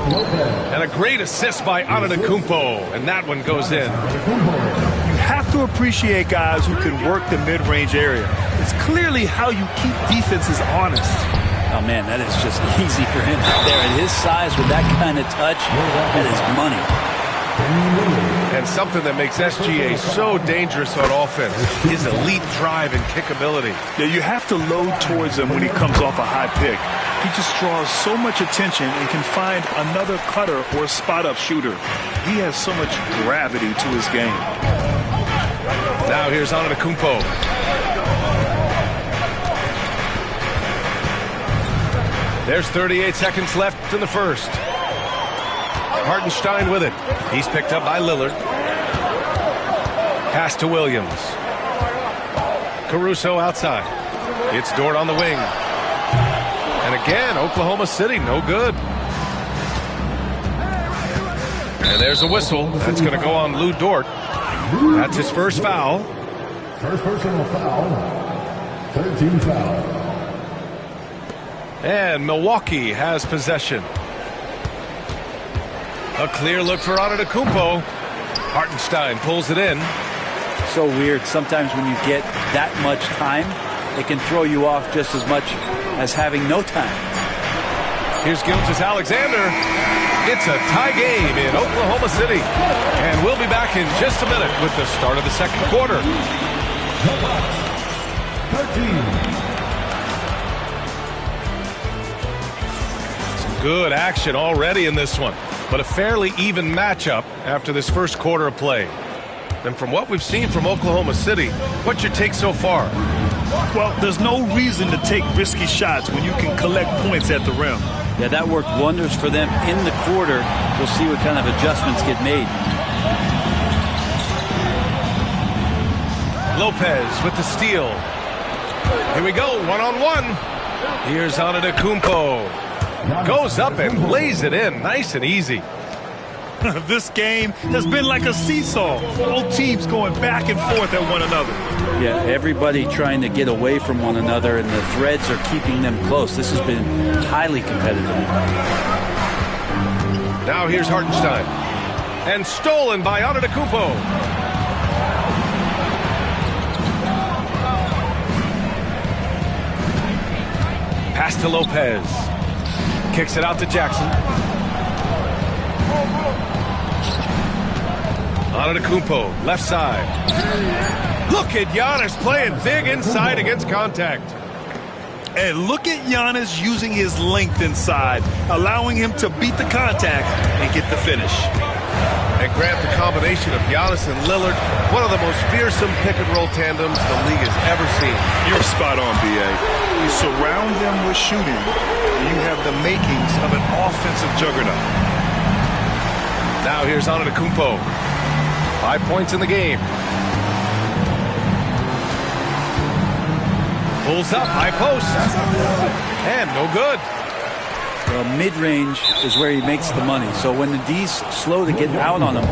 And a great assist by Antetokounmpo. And that one goes in. You have to appreciate guys who can work the mid-range area. It's clearly how you keep defenses honest. Oh, man, that is just easy for him out there. At his size with that kind of touch, that is money. And something that makes SGA so dangerous on offense, his elite drive and kickability. Yeah, you have to load towards him when he comes off a high pick. He just draws so much attention and can find another cutter or spot-up shooter. He has so much gravity to his game. Now here's Antetokounmpo. There's 38 seconds left in the first. Hartenstein with it. He's picked up by Lillard. Pass to Williams. Caruso outside. It's Dort on the wing. And again, Oklahoma City, no good. And there's a whistle. That's going to go on Lou Dort. That's his first foul. First personal foul. 13 foul. And Milwaukee has possession. A clear look for Antetokounmpo. Hartenstein pulls it in. So weird. Sometimes when you get that much time, it can throw you off just as much as having no time. Here's Gilgeous-Alexander. It's a tie game in Oklahoma City. And we'll be back in just a minute with the start of the second quarter. 13. Good action already in this one, but a fairly even matchup after this first quarter of play. And from what we've seen from Oklahoma City, what's your take so far? Well, there's no reason to take risky shots when you can collect points at the rim. Yeah, that worked wonders for them in the quarter. We'll see what kind of adjustments get made. Lopez with the steal. Here we go, one-on-one. Here's Antetokounmpo. Goes up and lays it in, nice and easy. This game has been like a seesaw. Both teams going back and forth at one another. Yeah, everybody trying to get away from one another, and the threads are keeping them close. This has been highly competitive. Now here's Hartenstein. And stolen by Antetokounmpo. Pass to Lopez. Kicks it out to Jackson. Antetokounmpo, left side. Look at Giannis playing big inside against contact. And look at Giannis using his length inside, allowing him to beat the contact and get the finish. And Grant, the combination of Giannis and Lillard, one of the most fearsome pick-and-roll tandems the league has ever seen. You're spot on, B.A. You surround them with shooting, and you have the makings of an offensive juggernaut. Now here's Antetokounmpo. 5 points in the game. Pulls up, high post. And no good. Well, mid-range is where he makes the money. So when the D's slow to get out on him,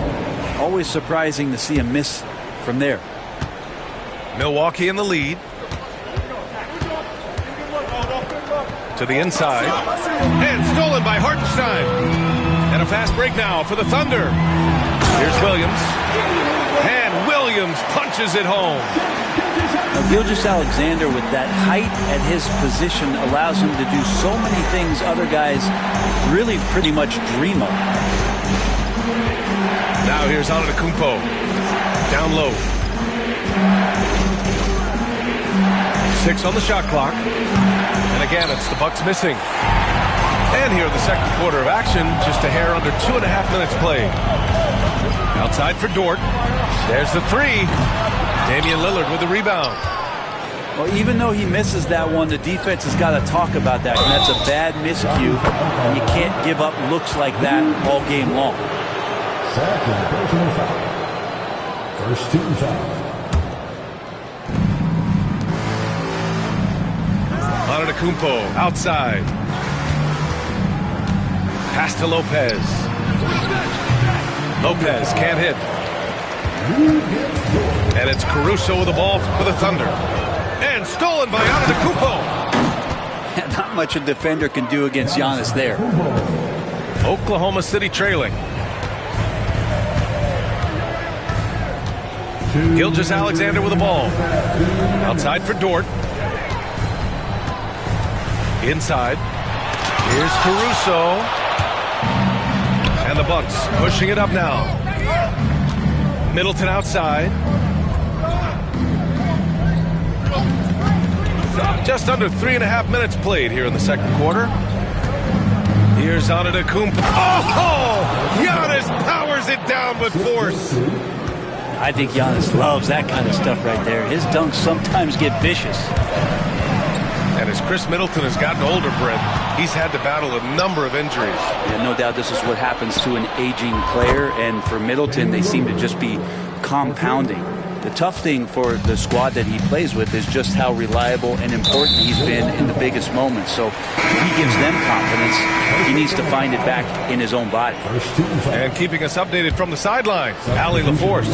always surprising to see him miss from there. Milwaukee in the lead. To the inside. And stolen by Hartenstein. And a fast break now for the Thunder. Here's Williams. And Williams punches it home. Now, Gilgeous-Alexander, with that height at his position, allows him to do so many things other guys really pretty much dream of. Now here's Antetokounmpo. Down low. 6 on the shot clock. And again, it's the Bucks missing. And here in the second quarter of action, just a hair under 2.5 minutes played. Outside for Dort. There's the three. Damian Lillard with the rebound. Well, even though he misses that one, the defense has got to talk about that. And that's a bad miscue. And you can't give up looks like that all game long. Second personal foul. First team foul. Antetokounmpo outside. Pass to Lopez. Lopez can't hit. And it's Caruso with the ball for the Thunder. And stolen by Antetokounmpo. Not much a defender can do against Giannis there. Oklahoma City trailing. Gilgeous-Alexander with the ball. Outside for Dort. Inside. Here's Caruso. And the Bucks pushing it up now. Middleton outside. Just under 3.5 minutes played here in the second quarter. Here's Antetokounmpo. Oh! Giannis powers it down with force. I think Giannis loves that kind of stuff right there. His dunks sometimes get vicious. And as Chris Middleton has gotten older, Brent, he's had to battle a number of injuries. Yeah, no doubt this is what happens to an aging player. And for Middleton, they seem to just be compounding. The tough thing for the squad that he plays with is just how reliable and important he's been in the biggest moments. So he gives them confidence. He needs to find it back in his own body. And keeping us updated from the sidelines, Allie LaForce.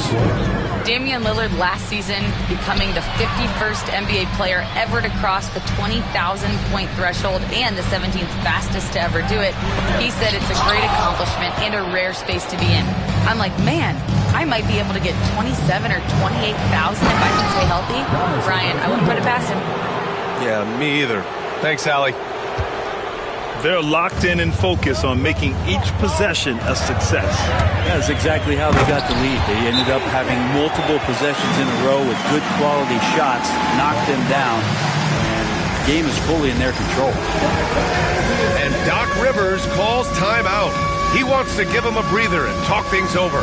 Damian Lillard last season becoming the 51st NBA player ever to cross the 20,000-point threshold and the 17th fastest to ever do it. He said it's a great accomplishment and a rare space to be in. I'm like, man, I might be able to get 27 or 28,000 if I can stay healthy. Brian, I wouldn't put it past him. Yeah, me either. Thanks, Allie. They're locked in and focused on making each possession a success. That's exactly how they got the lead. They ended up having multiple possessions in a row with good quality shots, knocked them down, and the game is fully in their control. And Doc Rivers calls timeout. He wants to give them a breather and talk things over.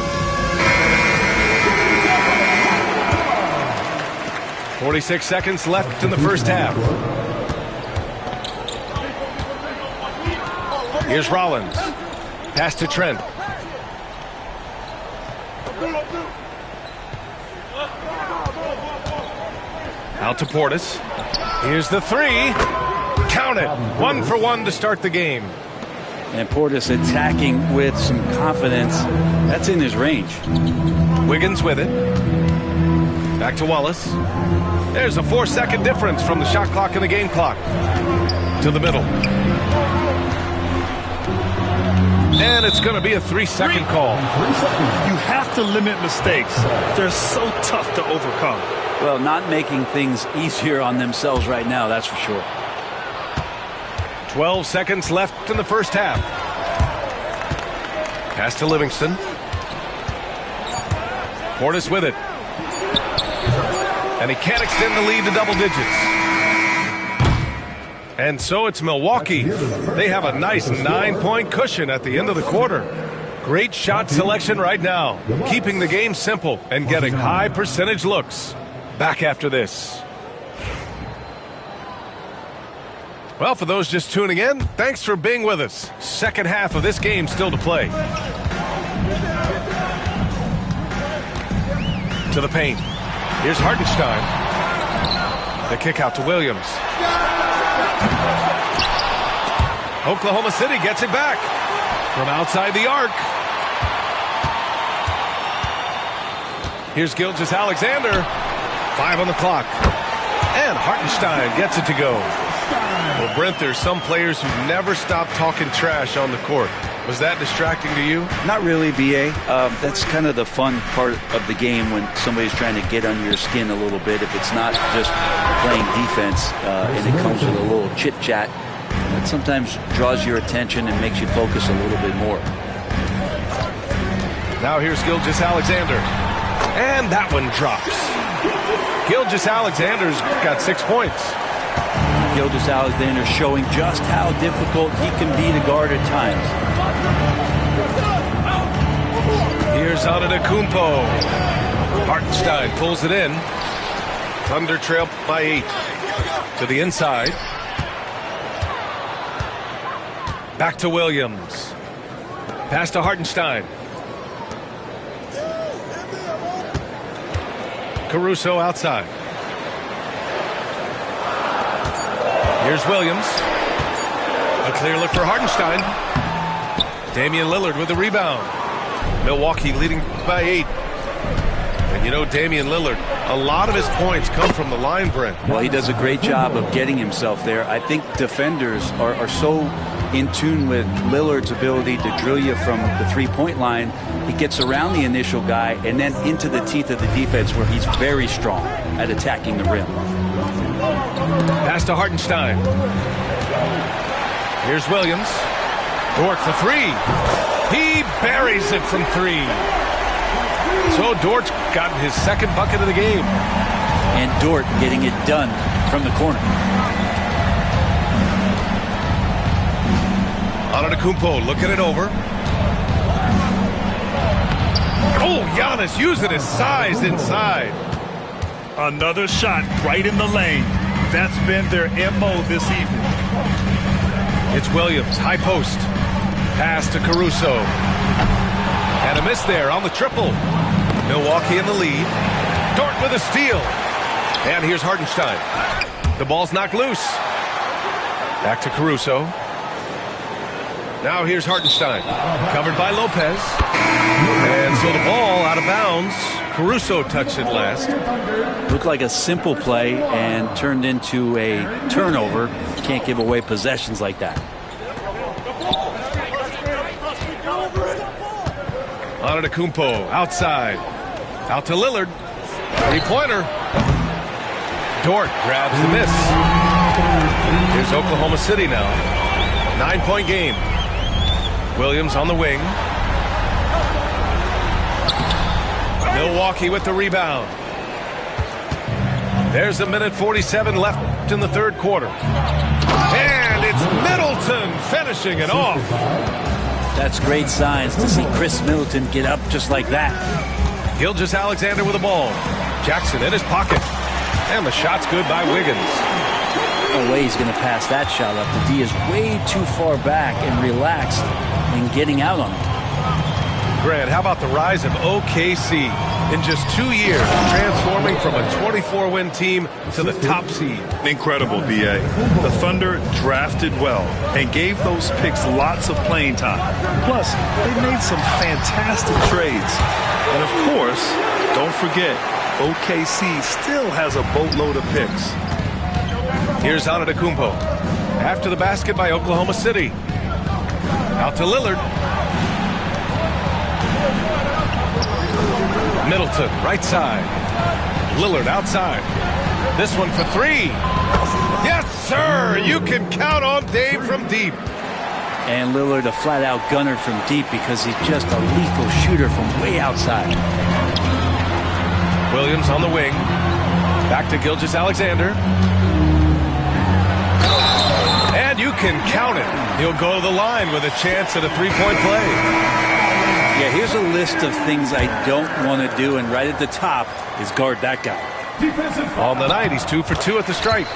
46 seconds left in the first half. Here's Rollins. Pass to Trent. Out to Portis. Here's the three. Count it. 1 for 1 to start the game. And Portis attacking with some confidence. That's in his range. Wiggins with it. Back to Wallace. There's a 4-second difference from the shot clock and the game clock. To the middle. And it's going to be a 3-second call. You have to limit mistakes. They're so tough to overcome. Well, not making things easier on themselves right now, that's for sure. 12 seconds left in the first half. Pass to Livingston. Portis with it. And he can't extend the lead to double digits. And so it's Milwaukee. They have a nice 9-point cushion at the end of the quarter. Great shot selection right now. Keeping the game simple and getting high percentage looks. Back after this. Well, for those just tuning in, thanks for being with us. Second half of this game still to play. To the paint. Here's Hartenstein. The kick out to Williams. Oklahoma City gets it back from outside the arc. Here's Gilgeous-Alexander. 5 on the clock. And Hartenstein gets it to go. Well, Brent, there's some players who never stop talking trash on the court. Was that distracting to you? Not really, B.A. That's kind of the fun part of the game when somebody's trying to get under your skin a little bit. If it's not just playing defense and it comes with a little chit-chat, that sometimes draws your attention and makes you focus a little bit more. Now here's Gilgeous-Alexander. And that one drops. Gilgeous-Alexander's got 6 points. Gilgeous-Alexander showing just how difficult he can be to guard at times. Here's Antetokounmpo. Hartenstein pulls it in. Thunder trail by 8. To the inside. Back to Williams. Pass to Hartenstein. Caruso outside. Here's Williams. A clear look for Hartenstein. Damian Lillard with the rebound. Milwaukee leading by 8. And you know Damian Lillard, a lot of his points come from the line, Brent. Well, he does a great job of getting himself there. I think defenders are so in tune with Lillard's ability to drill you from the three-point line. He gets around the initial guy and then into the teeth of the defense where he's very strong at attacking the rim. Pass to Hartenstein. Here's Williams. Dort for 3. He buries it from 3. So Dort's gotten his second bucket of the game. And Dort getting it done from the corner. Antetokounmpo looking it over. Oh, Giannis using his size inside. Another shot right in the lane. That's been their MO this evening. It's Williams, high post. Pass to Caruso. And a miss there on the triple. Milwaukee in the lead. Dort with a steal. And here's Hartenstein. The ball's knocked loose. Back to Caruso. Now here's Hartenstein. Covered by Lopez. And so the ball out of bounds. Caruso touched it last. Looked like a simple play and turned into a turnover. Can't give away possessions like that. Antetokounmpo outside. Out to Lillard. Three-pointer. Dort grabs the miss. Here's Oklahoma City now. 9-point game. Williams on the wing. Milwaukee with the rebound. There's a minute 47 left in the third quarter. And it's Middleton finishing it off. That's great signs to see Chris Middleton get up just like that. Gilgeous-Alexander with the ball. Jackson in his pocket. And the shot's good by Wiggins. No way he's going to pass that shot up. The D is way too far back and relaxed in getting out on him. Grant, how about the rise of OKC? in just 2 years, transforming from a 24-win team to the top seed. Incredible, B.A. The Thunder drafted well and gave those picks lots of playing time. Plus, they made some fantastic trades. And of course, don't forget, OKC still has a boatload of picks. Here's Antetokounmpo. After the basket by Oklahoma City. Out to Lillard. Middleton, right side. Lillard outside. This one for three. Yes, sir! You can count on Dave from deep. And Lillard a flat-out gunner from deep because he's just a lethal shooter from way outside. Williams on the wing. Back to Gilgeous-Alexander. And you can count it. He'll go to the line with a chance at a three-point play. Yeah, here's a list of things I don't want to do, and right at the top is guard that guy. On the night, he's 2 for 2 at the stripe.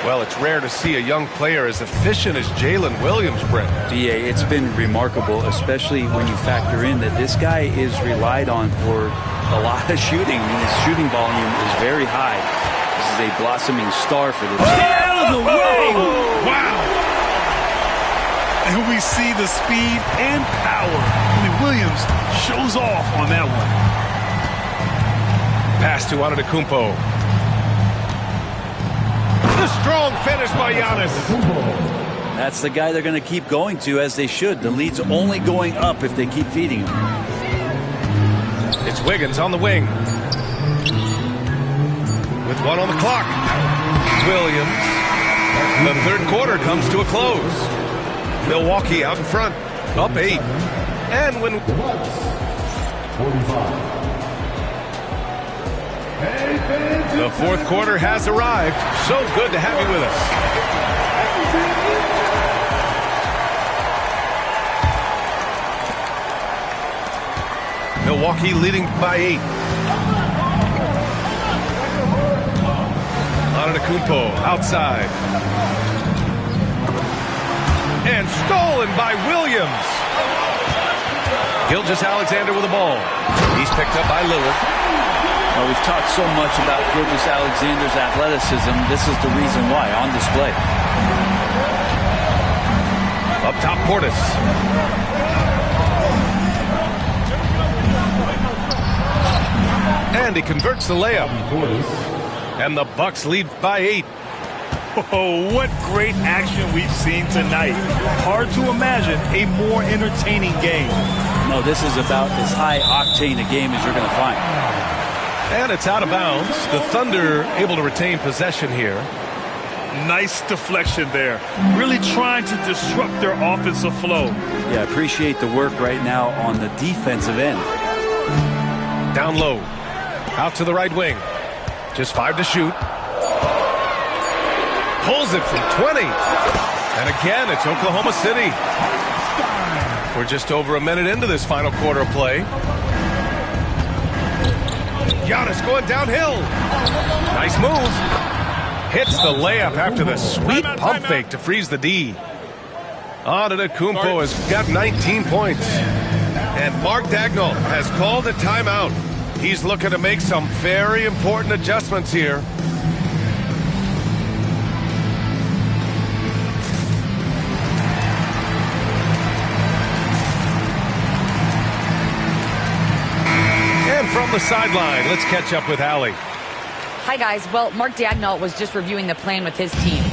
Well, it's rare to see a young player as efficient as Jalen Williams, Brent. Yeah, it's been remarkable, especially when you factor in that this guy is relied on for a lot of shooting. I mean, his shooting volume is very high. This is a blossoming star for the team. Stay out of the way! Wow! And we see the speed and power. I mean, Williams shows off on that one. Pass to Antetokounmpo. The strong finish by Giannis. That's the guy they're going to keep going to, as they should. The lead's only going up if they keep feeding him. It's Wiggins on the wing. With 1 on the clock. Williams. The third quarter comes to a close. Milwaukee out in front. Up 8. And when... The fourth quarter has arrived. So good to have you with us. Milwaukee leading by 8. Antetokounmpo outside. And stolen by Williams. Gilgeous-Alexander with the ball. He's picked up by Lillard. Well, we've talked so much about Gilgeous-Alexander's athleticism. This is the reason why, on display. Up top, Portis. And he converts the layup. And the Bucks lead by 8. Oh, what great action we've seen tonight. Hard to imagine a more entertaining game. No, this is about as high-octane a game as you're going to find. And it's out of bounds. The Thunder able to retain possession here. Nice deflection there. Really trying to disrupt their offensive flow. Yeah, appreciate the work right now on the defensive end. Down low. Out to the right wing. Just 5 to shoot. Pulls it from 20. And again, it's Oklahoma City. We're just over a minute into this final quarter of play. Giannis going downhill. Nice move. Hits the layup after the sweet pump fake to freeze the D. Antetokounmpo has got 19 points. And Mark Daigneault has called a timeout. He's looking to make some very important adjustments here. From the sideline, let's catch up with Allie. Hi, guys. Well, Mark Daigneault was just reviewing the plan with his team.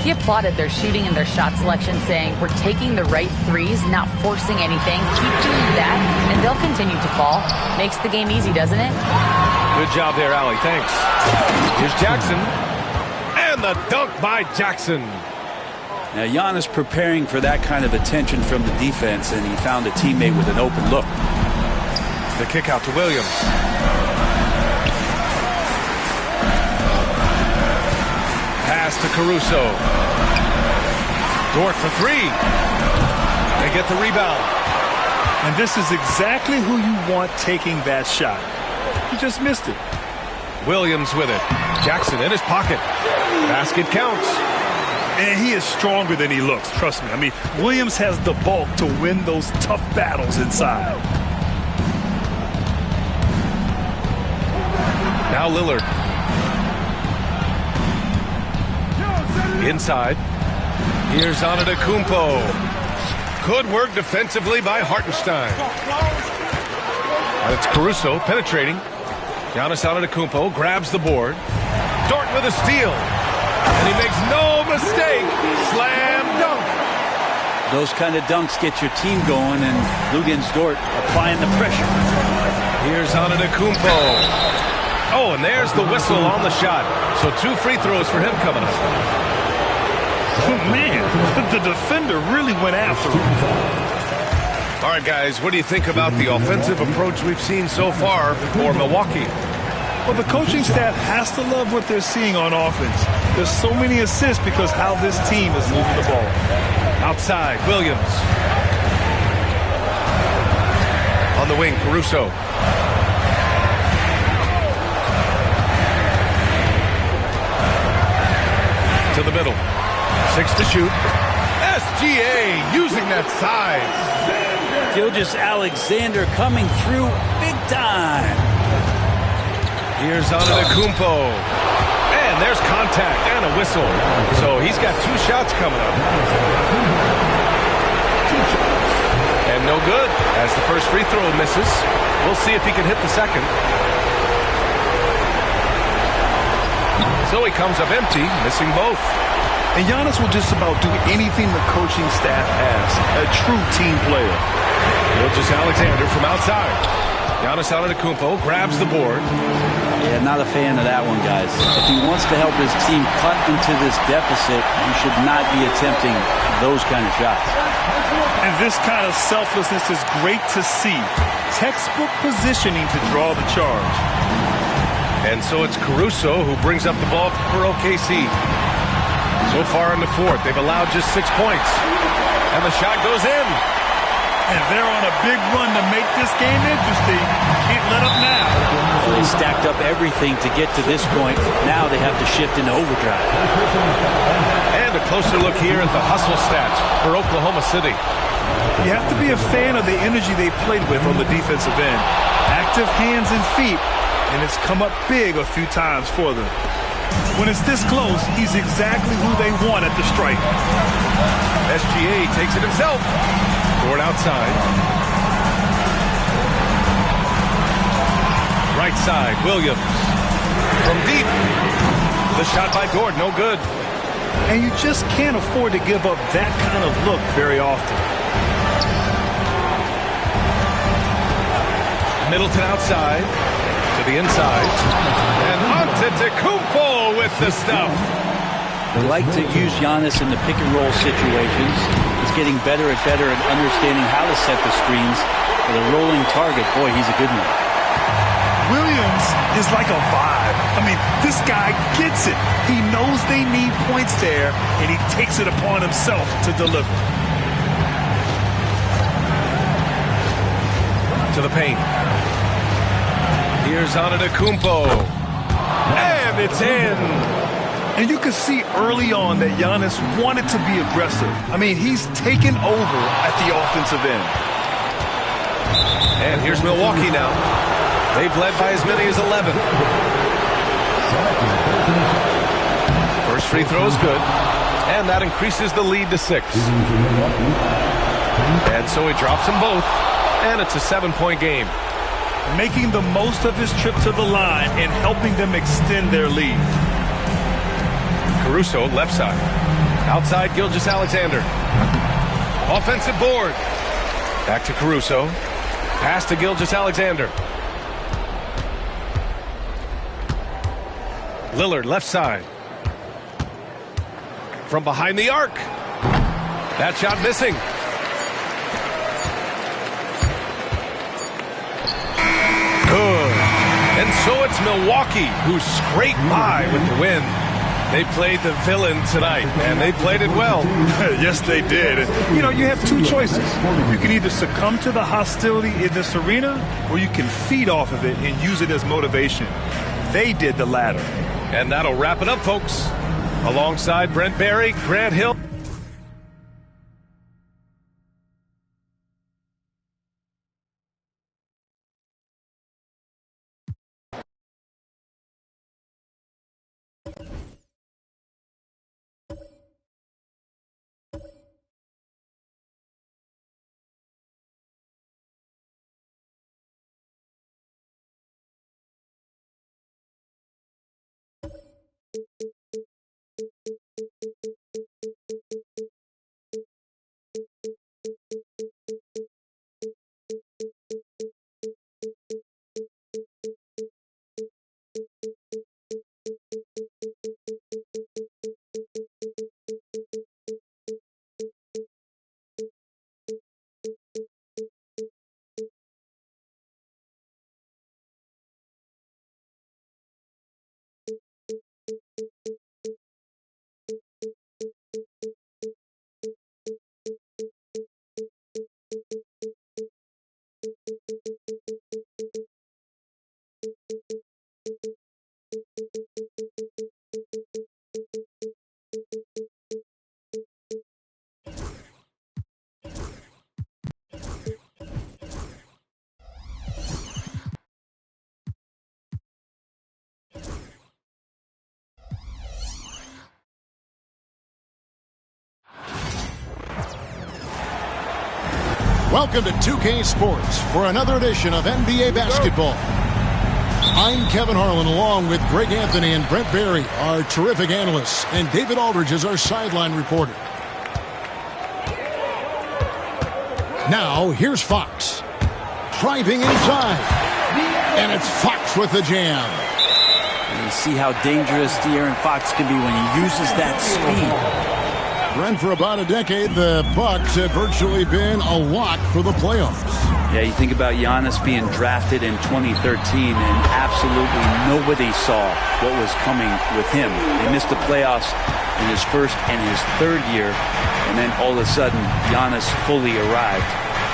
He applauded their shooting and their shot selection, saying, "We're taking the right threes, not forcing anything. Keep doing that, and they'll continue to fall." Makes the game easy, doesn't it? Good job there, Allie. Thanks. Here's Jackson. And the dunk by Jackson. Now, Giannis preparing for that kind of attention from the defense, and he found a teammate with an open look. The kick out to Williams. Pass to Caruso. Dort for 3. They get the rebound. And this is exactly who you want taking that shot. He just missed it. Williams with it. Jackson in his pocket. Basket counts. And he is stronger than he looks, trust me. I mean, Williams has the bulk to win those tough battles inside. Now Lillard. Inside. Here's Antetokounmpo. Good work defensively by Hartenstein. And it's Caruso penetrating. Giannis Antetokounmpo grabs the board. Dort with a steal. And he makes no mistake. Slam dunk. Those kind of dunks get your team going, and Luguentz Dort applying the pressure. Here's Antetokounmpo. Oh, and there's the whistle on the shot. So 2 free throws for him coming up. Oh, man, the defender really went after him. All right, guys, what do you think about the offensive approach we've seen so far for Milwaukee? Well, the coaching staff has to love what they're seeing on offense. There's so many assists because how this team is moving the ball. Outside, Williams. On the wing, Caruso. To the middle. 6 to shoot. SGA using that size. Gilgeous-Alexander coming through big time. Here's Antetokounmpo. And there's contact and a whistle. So he's got 2 shots coming up. And no good as the first free throw misses. We'll see if he can hit the second. So he comes up empty, missing both. And Giannis will just about do anything the coaching staff asks. A true team player. Gilgeous-Alexander from outside. Giannis Antetokounmpo grabs the board. Yeah, not a fan of that one, guys. If he wants to help his team cut into this deficit, he should not be attempting those kind of shots. And this kind of selflessness is great to see. Textbook positioning to draw the charge. And so it's Caruso who brings up the ball for OKC. So far in the fourth, they've allowed just 6 points. And the shot goes in. And they're on a big run to make this game interesting. Can't let up now. So they stacked up everything to get to this point. Now they have to shift into overdrive. And a closer look here at the hustle stats for Oklahoma City. You have to be a fan of the energy they played with on the defensive end. Active hands and feet, and it's come up big a few times for them. When it's this close, he's exactly who they want at the stripe. SGA takes it himself. Dort outside. Right side, Williams. From deep. The shot by Dort, no good. And you just can't afford to give up that kind of look very often. Middleton outside. To the inside. And Antetokounmpo with the stuff. They like to use Giannis in the pick-and-roll situations. He's getting better at understanding how to set the screens. For the rolling target, boy, he's a good one. Williams is like a vibe. I mean, this guy gets it. He knows they need points there, and he takes it upon himself to deliver. To the paint. Here's Antetokounmpo. And it's in. And you can see early on that Giannis wanted to be aggressive. I mean, he's taken over at the offensive end. And here's Milwaukee now. They've led by as many as 11. First free throw is good. And that increases the lead to 6. And so he drops them both. And it's a 7-point game. Making the most of his trip to the line and helping them extend their lead. Caruso, left side. Outside, Gilgeous-Alexander. Offensive board. Back to Caruso. Pass to Gilgeous-Alexander. Lillard, left side. From behind the arc. That shot missing. Good. And so it's Milwaukee who scraped by with the win. They played the villain tonight, and they played it well. Yes, they did. And, you know, you have 2 choices. You can either succumb to the hostility in this arena, or you can feed off of it and use it as motivation. They did the latter. And that'll wrap it up, folks. Alongside Brent Barry, Grant Hill. Welcome to 2K Sports for another edition of NBA basketball. I'm Kevin Harlan along with Greg Anthony and Brent Barry, our terrific analysts, and David Aldridge is our sideline reporter. Now, here's Fox. Driving inside. And it's Fox with the jam. And you see how dangerous De'Aaron Fox can be when he uses that speed. Brent, for about a decade, the Bucks have virtually been a lock for the playoffs. Yeah, you think about Giannis being drafted in 2013, and absolutely nobody saw what was coming with him. They missed the playoffs in his first and his third year, and then all of a sudden, Giannis fully arrived.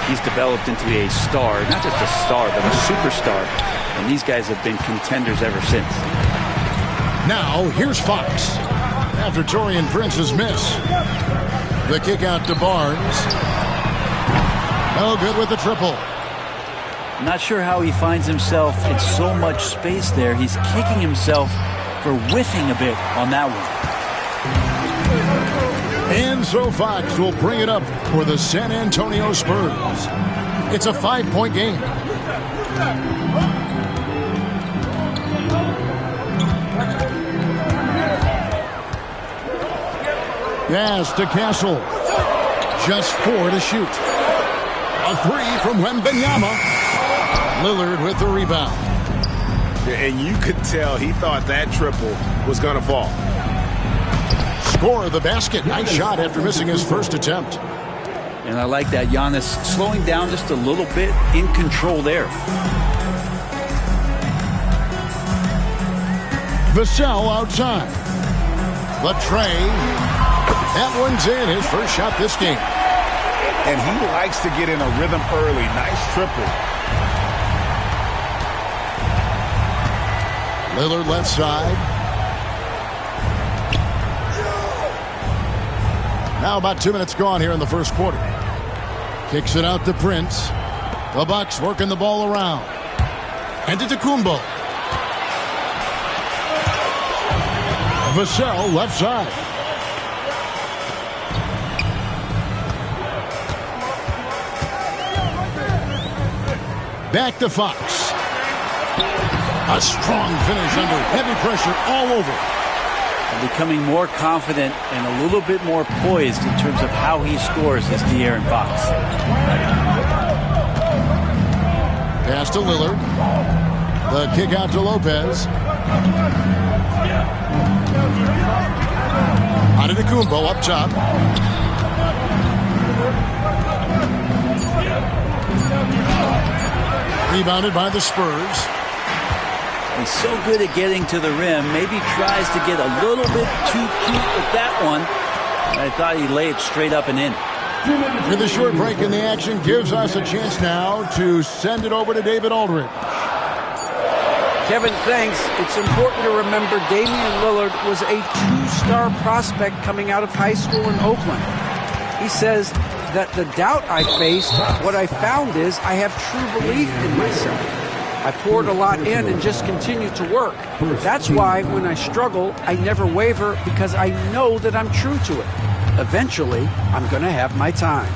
He's developed into a star, not just a star, but a superstar, and these guys have been contenders ever since. Now, here's Fox. After Taurean Prince's miss. The kick out to Barnes. No good with the triple. Not sure how he finds himself in so much space there. He's kicking himself for whiffing a bit on that one. And so Fox will bring it up for the San Antonio Spurs. It's a 5-point game. Pass to Castle. Just 4 to shoot. A 3 from Wembanyama. Lillard with the rebound. And you could tell he thought that triple was going to fall. Score the basket. Nice shot after missing his first attempt. And I like that Giannis slowing down just a little bit, in control there. Vassell outside. The tray. That one's in, his first shot this game. And he likes to get in a rhythm early. Nice triple. Lillard left side. Now about 2 minutes gone here in the first quarter. Kicks it out to Prince. The Bucks working the ball around. And to Antetokounmpo. Vassell left side. Back to Fox. A strong finish under heavy pressure all over. And becoming more confident and a little bit more poised in terms of how he scores is De'Aaron Fox. Pass to Lillard. The kick out to Lopez. Antetokounmpo up top. Rebounded by the Spurs. He's so good at getting to the rim. Maybe tries to get a little bit too cute with that one. I thought he'd lay it straight up and in. With a short break in the action gives us a chance now to send it over to David Aldridge. Kevin, thanks. It's important to remember Damian Lillard was a two-star prospect coming out of high school in Oakland. He says that the doubt I faced, what I found is I have true belief in myself. I poured a lot in and just continued to work. That's why when I struggle, I never waver because I know that I'm true to it. Eventually, I'm going to have my time.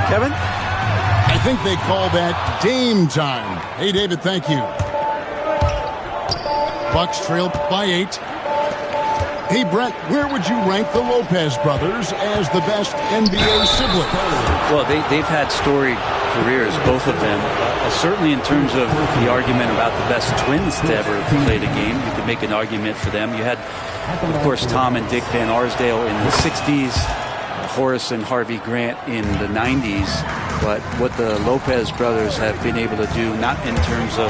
Kevin? I think they call that Dame time. Hey, David, thank you. Bucks trail by 8. Hey, Brett, where would you rank the Lopez brothers as the best NBA siblings? Well, they've had storied careers, both of them. Certainly in terms of the argument about the best twins to ever play the game, you could make an argument for them. You had, of course, Tom and Dick Van Arsdale in the 60s, Horace and Harvey Grant in the 90s. But what the Lopez brothers have been able to do, not in terms of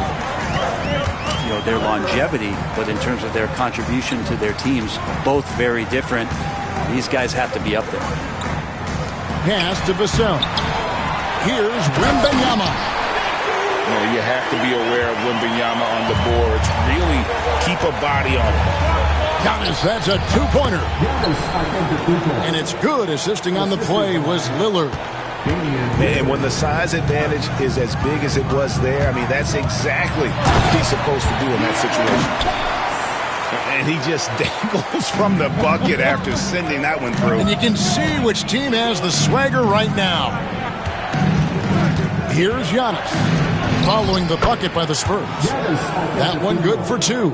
their longevity, but in terms of their contribution to their teams, both very different. These guys have to be up there. Pass to Vassell. Here's Wembanyama. You have to be aware of Wembanyama on the boards. Really keep a body on him. Giannis, that's a two-pointer. And it's good. Assisting on the play was Lillard. And when the size advantage is as big as it was there, I mean, that's exactly what he's supposed to do in that situation. And he just dangles from the bucket after sending that one through. And you can see which team has the swagger right now. Here's Giannis, following the bucket by the Spurs. That one good for two.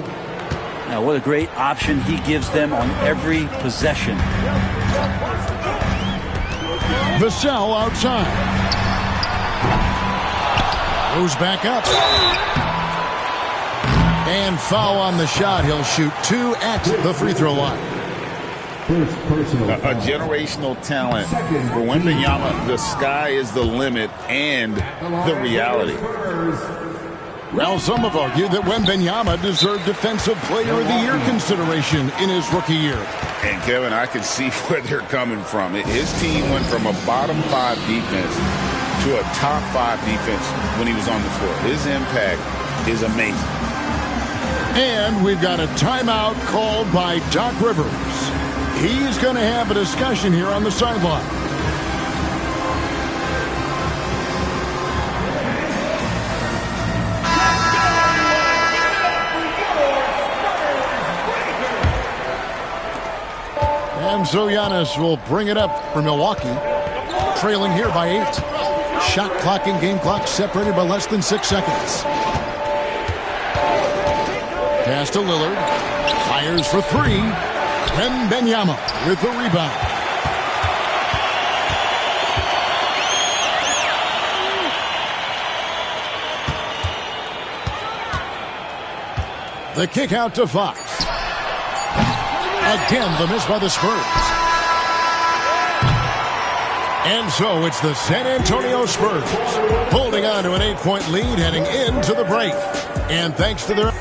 Now, what a great option he gives them on every possession. Vassell outside. Goes back up. And foul on the shot. He'll shoot two at the free throw line. A generational talent. For Wembanyama, the sky is the limit and the reality. Well, some have argued that Wembanyama deserved Defensive Player of the Year consideration in his rookie year. And, Kevin, I can see where they're coming from. His team went from a bottom 5 defense to a top 5 defense when he was on the floor. His impact is amazing. And we've got a timeout called by Doc Rivers. He's going to have a discussion here on the sideline. And so Giannis will bring it up for Milwaukee, trailing here by 8. Shot clock and game clock separated by less than 6 seconds. Pass to Lillard. Fires for 3. Wembanyama with the rebound. The kick out to Fox. Again, the miss by the Spurs. And so it's the San Antonio Spurs holding on to an 8-point lead heading into the break. And thanks to their...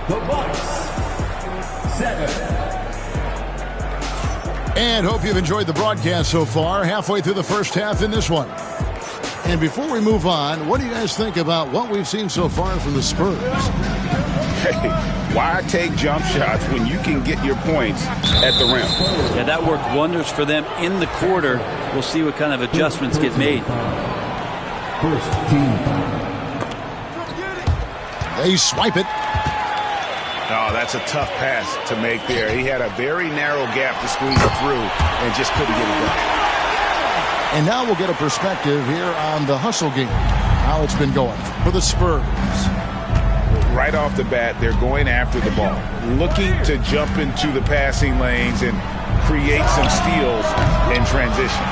The Bucks, 7. And hope you've enjoyed the broadcast so far. Halfway through the first half in this one. And before we move on, what do you guys think about what we've seen so far from the Spurs? Hey, why take jump shots when you can get your points at the rim? Yeah, that worked wonders for them in the quarter. We'll see what kind of adjustments get made. First team. They swipe it. Oh, that's a tough pass to make there. He had a very narrow gap to squeeze it through and just couldn't get it done. And now we'll get a perspective here on the hustle game, how it's been going for the Spurs. Right off the bat, they're going after the ball, looking to jump into the passing lanes and create some steals in transition.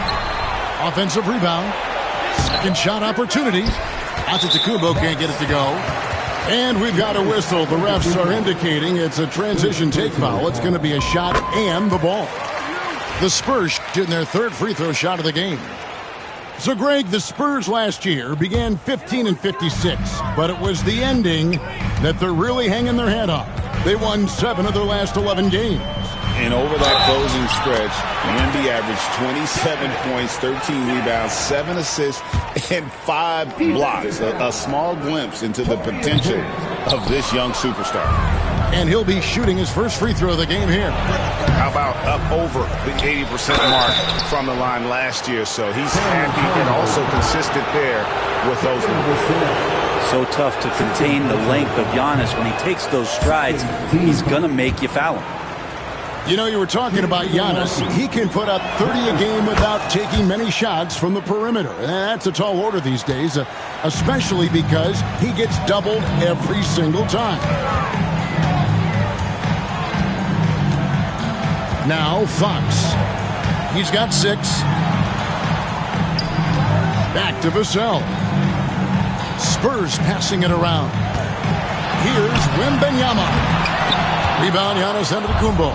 Offensive rebound. Second shot opportunity. Antetokounmpo can't get it to go. And we've got a whistle. The refs are indicating it's a transition take foul. It's going to be a shot and the ball. The Spurs shooting their third free throw shot of the game. So, Greg, the Spurs last year began 15-56, but it was the ending that they're really hanging their head on. They won 7 of their last 11 games. And over that closing stretch, Wemby averaged 27 points, 13 rebounds, 7 assists, and 5 blocks. A small glimpse into the potential of this young superstar. And he'll be shooting his first free throw of the game here. How about up over the 80% mark from the line last year? So he's happy and also consistent there with those numbers. So tough to contain the length of Giannis. When he takes those strides, he's going to make you foul him. You know, you were talking about Giannis. He can put up 30 a game without taking many shots from the perimeter. That's a tall order these days, especially because he gets doubled every single time. Now Fox. He's got 6. Back to Vassell. Spurs passing it around. Here's Wembanyama. Rebound, Giannis Antetokounmpo.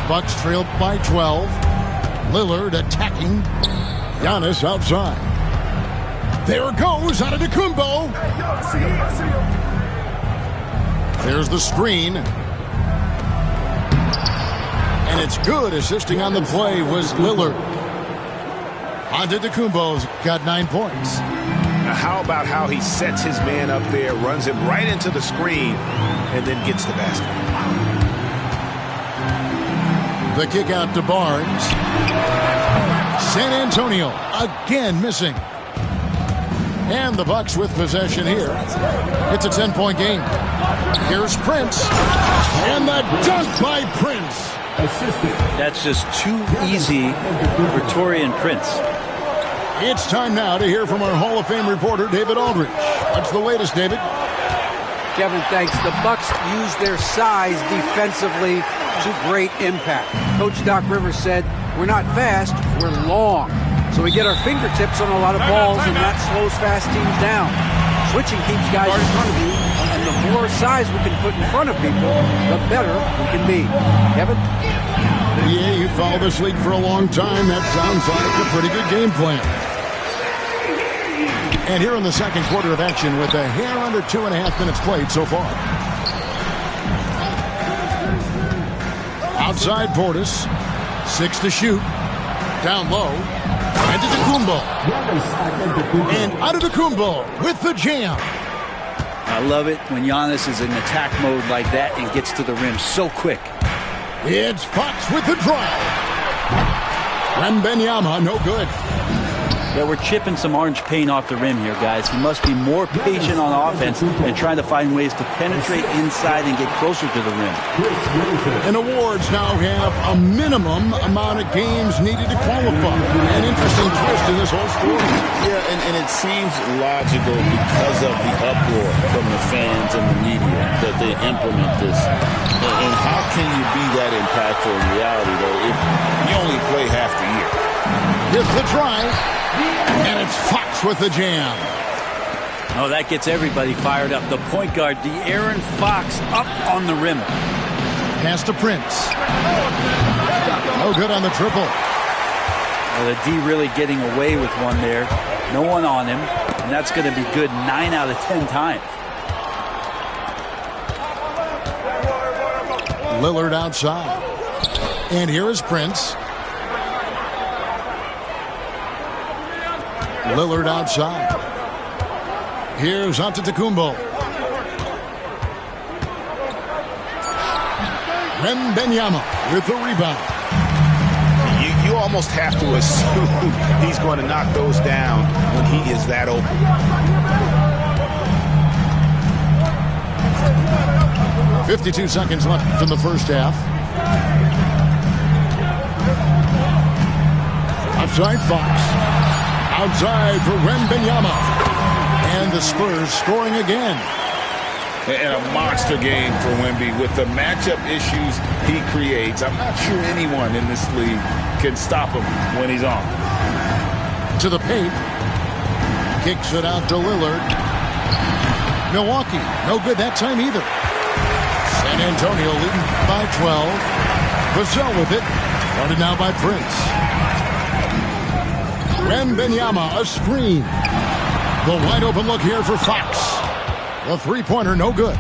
Bucks trail by 12. Lillard attacking. Giannis outside. There goes Antetokounmpo. There's the screen. And it's good. Assisting on the play was Lillard. Antetokounmpo's got 9 points. Now how about how he sets his man up there, runs him right into the screen, and then gets the basket. The kick out to Barnes. San Antonio again missing. And the Bucks with possession here. It's a 10-point game. Here's Prince. And the dunk by Prince. That's just too easy for Taurean Prince. It's time now to hear from our Hall of Fame reporter, David Aldridge. What's the latest, David? Kevin, thanks. The Bucks use their size defensively to great impact. Coach Doc Rivers said, we're not fast, we're long. So we get our fingertips on a lot of balls, and that slows fast teams down. Switching keeps guys in front of you, and the more size we can put in front of people, the better we can be. Kevin? Yeah, you followed this league for a long time. That sounds like a pretty good game plan. And here in the second quarter of action with a hair under 2.5 minutes played so far. Outside Portis. 6 to shoot. Down low. Antetokounmpo. And Antetokounmpo with the jam. I love it when Giannis is in attack mode like that and gets to the rim so quick. It's Fox with the drive. Wembanyama, no good. Yeah, we're chipping some orange paint off the rim here, guys. He must be more patient on offense and trying to find ways to penetrate inside and get closer to the rim. And awards now have a minimum amount of games needed to qualify. An interesting twist in this whole story. Yeah, and it seems logical because of the uproar from the fans and the media that they implement this. And how can you be that impactful in reality, though, if you only play half the year? Here's the drive. And it's Fox with the jam. Oh, that gets everybody fired up. The point guard, De'Aaron Fox, up on the rim. Pass to Prince. No good on the triple. Well, the D really getting away with one there. No one on him. And that's going to be good 9 out of 10 times. Lillard outside. And here is Prince. Lillard outside. Here's Antetokounmpo. Wembanyama with the rebound. You almost have to assume he's going to knock those down when he is that open. .52 seconds left in the first half. Outside Fox. Outside for Wembanyama. And the Spurs scoring again. And a monster game for Wemby with the matchup issues he creates. I'm not sure anyone in this league can stop him when he's on. To the paint. Kicks it out to Lillard. Milwaukee, no good that time either. San Antonio leading by 12. Vassell with it. Guarded now by Prince. Wembanyama, a screen. The wide open look here for Fox. The three-pointer, no good.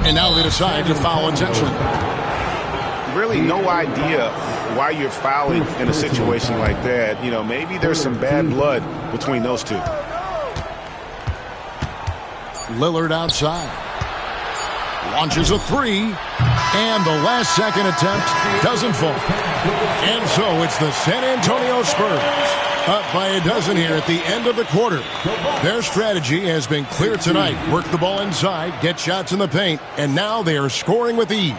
And now they decide to foul intentionally. Really no idea why you're fouling in a situation like that. You know, maybe there's some bad blood between those two. Lillard outside. Launches a three. And the last second attempt doesn't fall. And so it's the San Antonio Spurs up by a dozen here at the end of the quarter. Their strategy has been clear tonight. Work the ball inside, get shots in the paint, and now they are scoring with ease.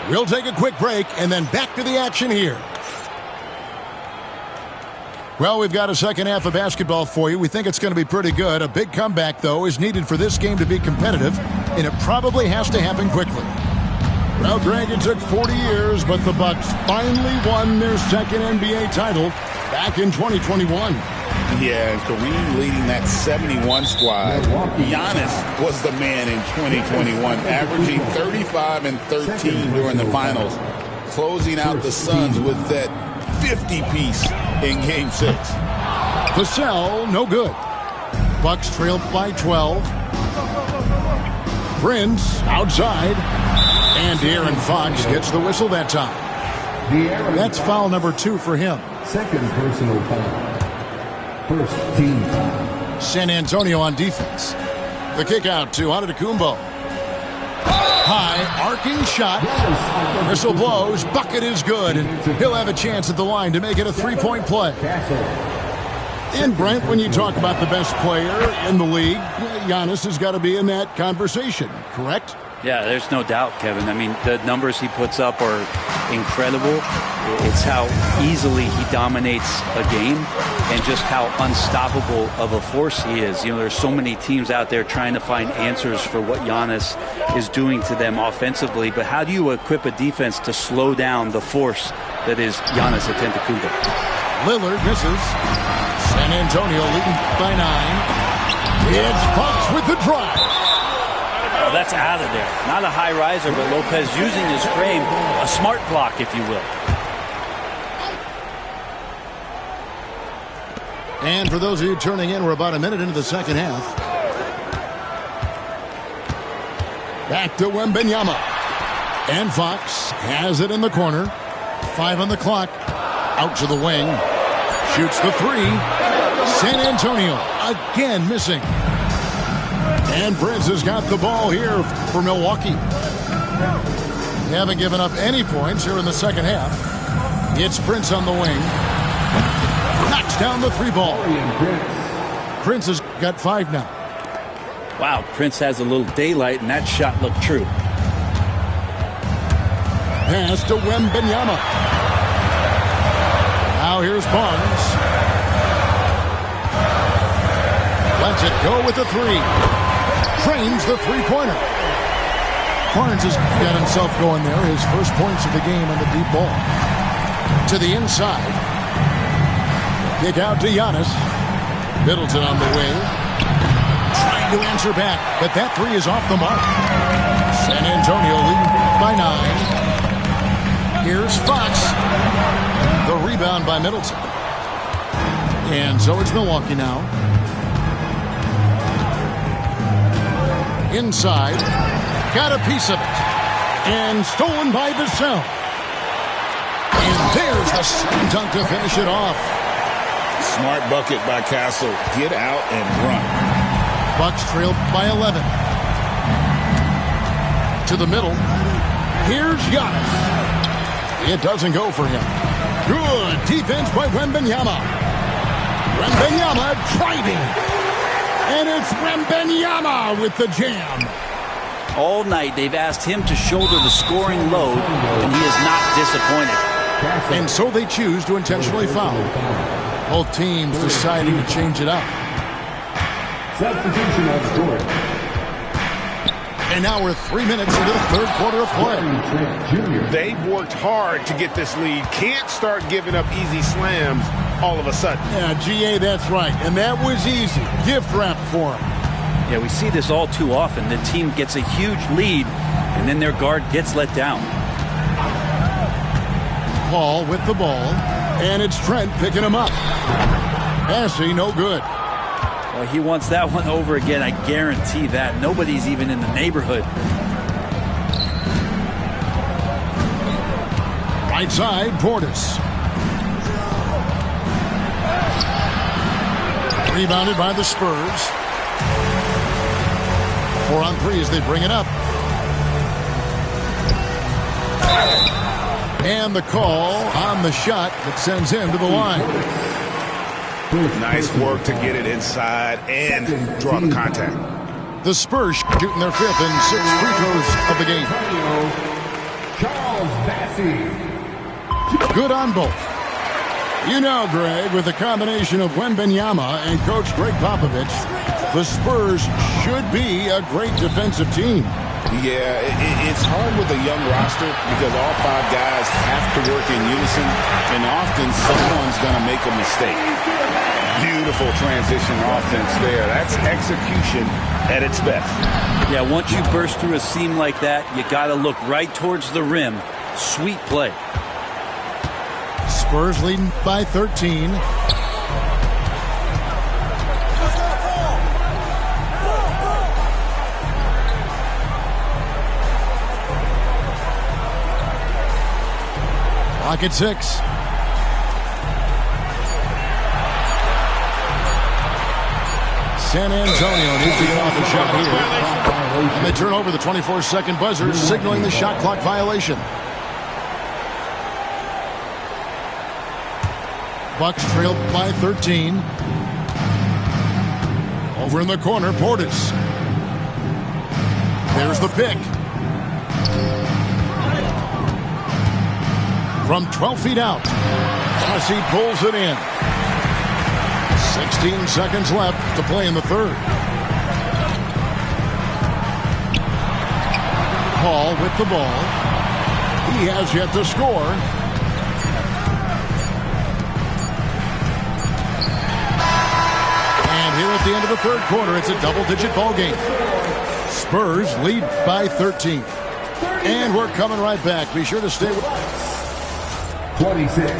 We'll take a quick break and then back to the action here. Well, we've got a second half of basketball for you. We think it's going to be pretty good. A big comeback, though, is needed for this game to be competitive, and it probably has to happen quickly. Well, Greg, it took 40 years, but the Bucks finally won their second NBA title back in 2021. Yeah, and Kareem leading that 71 squad. Giannis was the man in 2021, averaging 35 and 13 during the finals, closing out the Suns with that 50-piece in Game 6. Vassell, no good. Bucks trailed by 12. Prince outside. And De'Aaron Fox gets the whistle that time. That's foul number 2 for him. Second personal foul. First team foul. San Antonio on defense. The kick out to Antetokounmpo. High, arcing shot. Whistle blows. Bucket is good. And he'll have a chance at the line to make it a 3-point play. And Brent, when you talk about the best player in the league, Giannis has got to be in that conversation, correct? Yeah, there's no doubt, Kevin. I mean, the numbers he puts up are incredible. It's how easily he dominates a game and just how unstoppable of a force he is. You know, there's so many teams out there trying to find answers for what Giannis is doing to them offensively, but how do you equip a defense to slow down the force that is Giannis Antetokounmpo? Lillard misses. San Antonio leading by 9. It's Fox with the drive. Oh, that's out of there. Not a high riser, but Lopez using his frame, a smart block, if you will. And for those of you turning in, we're about a minute into the second half. Back to Wembanyama. And Fox has it in the corner. 5 on the clock. Out to the wing. Shoots the 3. San Antonio again missing. And Prince has got the ball here for Milwaukee. They haven't given up any points here in the second half. It's Prince on the wing. Knocks down the 3 ball. Prince has got 5 now. Wow, Prince has a little daylight, and that shot looked true. Pass to Wembanyama. Now here's Barnes. Lets it go with the 3. Trains the 3-pointer. Barnes has got himself going there. His first points of the game on the deep ball. To the inside. Kick out to Giannis. Middleton on the wing. Trying to answer back, but that 3 is off the mark. San Antonio leading by 9. Here's Fox. The rebound by Middleton. And so it's Milwaukee now. Inside. Got a piece of it. And stolen by Vassell. And there's the slam dunk to finish it off. Smart bucket by Castle. Get out and run. Bucks trailed by 11. To the middle. Here's Giannis. It doesn't go for him. Good defense by Wembanyama. Wembanyama driving. And it's Wembanyama with the jam. All night they've asked him to shoulder the scoring load, and he is not disappointed. And so they choose to intentionally foul. Both teams deciding to change it up. Substitution of Jordan. And now we're 3 minutes into the third quarter of play. They've worked hard to get this lead. Can't start giving up easy slams all of a sudden. Yeah, GA, that's right. And that was easy. Gift wrap for him. Yeah, we see this all too often. The team gets a huge lead, and then their guard gets let down. Paul with the ball, and it's Trent picking him up. Passing, no good. Well, he wants that one over again, I guarantee that. Nobody's even in the neighborhood. Right side, Portis. Rebounded by the Spurs. 4 on 3 as they bring it up. And the call on the shot that sends him to the line. Nice work to get it inside and draw the contact. The Spurs shooting their 5th and 6th free throws of the game. Charles Bassey. Good on both. You know, Greg, with the combination of Wembanyama and Coach Greg Popovich, the Spurs should be a great defensive team. Yeah, it's hard with a young roster because all 5 guys have to work in unison, and often someone's going to make a mistake. Beautiful transition offense there. That's execution at its best. Yeah, once you burst through a seam like that, you got to look right towards the rim. Sweet play. Spurs leading by 13. Clock at 6. San Antonio needs to get off a shot here. And they turn over the 24-second buzzer, signaling the shot clock violation. Bucks trailed by 13. Over in the corner, Portis. There's the pick. From 12 feet out, Tennessee pulls it in. 16 seconds left to play in the third. Paul with the ball. He has yet to score. And here at the end of the third quarter, it's a double-digit ball game. Spurs lead by 13. And we're coming right back. Be sure to stay with 26.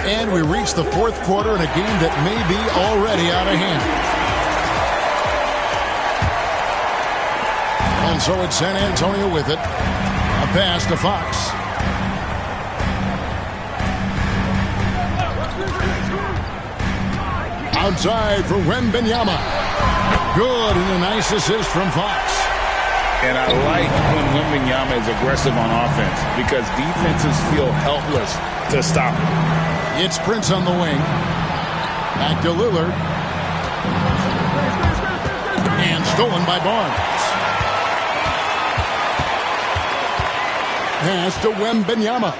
And we reach the fourth quarter in a game that may be already out of hand. And so it's San Antonio with it. A pass to Fox. Outside for Wembanyama. Good, and a nice assist from Fox. And I like when Wembanyama is aggressive on offense because defenses feel helpless to stop him. It's Prince on the wing. Back to Lillard. And stolen by Barnes. Pass to Wembanyama.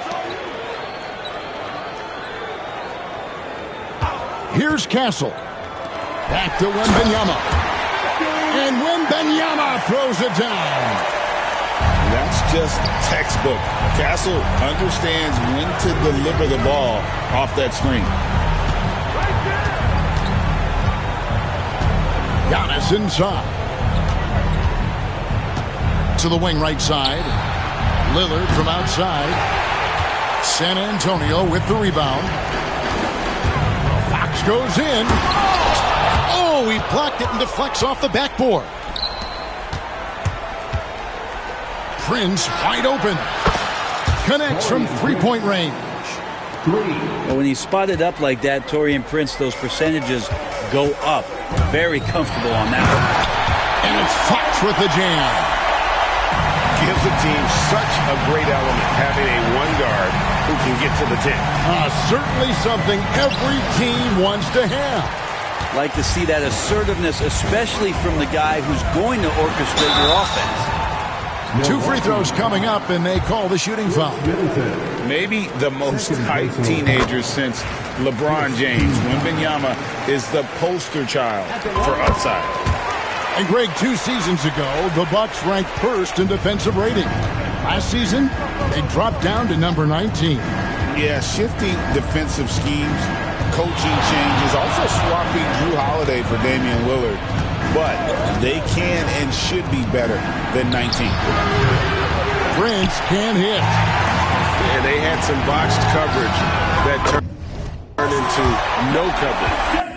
Here's Castle. Back to Wembanyama. And Wembanyama throws it down. That's just textbook. Castle understands when to deliver the ball off that screen. Giannis inside. To the wing right side. Lillard from outside. San Antonio with the rebound. Fox goes in. Oh, he blocked it and deflects off the backboard. Prince wide open. Connects from three-point range. Well, when he's spotted up like that, Taurean Prince, those percentages go up. Very comfortable on that one. And it's Fox with the jam. Gives the team such a great element having a one guard who can get to the 10. Certainly something every team wants to have. Like to see that assertiveness, especially from the guy who's going to orchestrate your offense. 2 free throws coming up, and they call the shooting foul. Maybe the most hyped teenager since LeBron James. Wembanyama is the poster child for upside. And Greg, 2 seasons ago, the Bucks ranked first in defensive rating. Last season, they dropped down to number 19. Yeah, shifting defensive schemes, coaching changes, also swapping Jrue Holiday for Damian Lillard. But they can and should be better than 19. Prince can hit. Yeah, they had some botched coverage that turned into no coverage.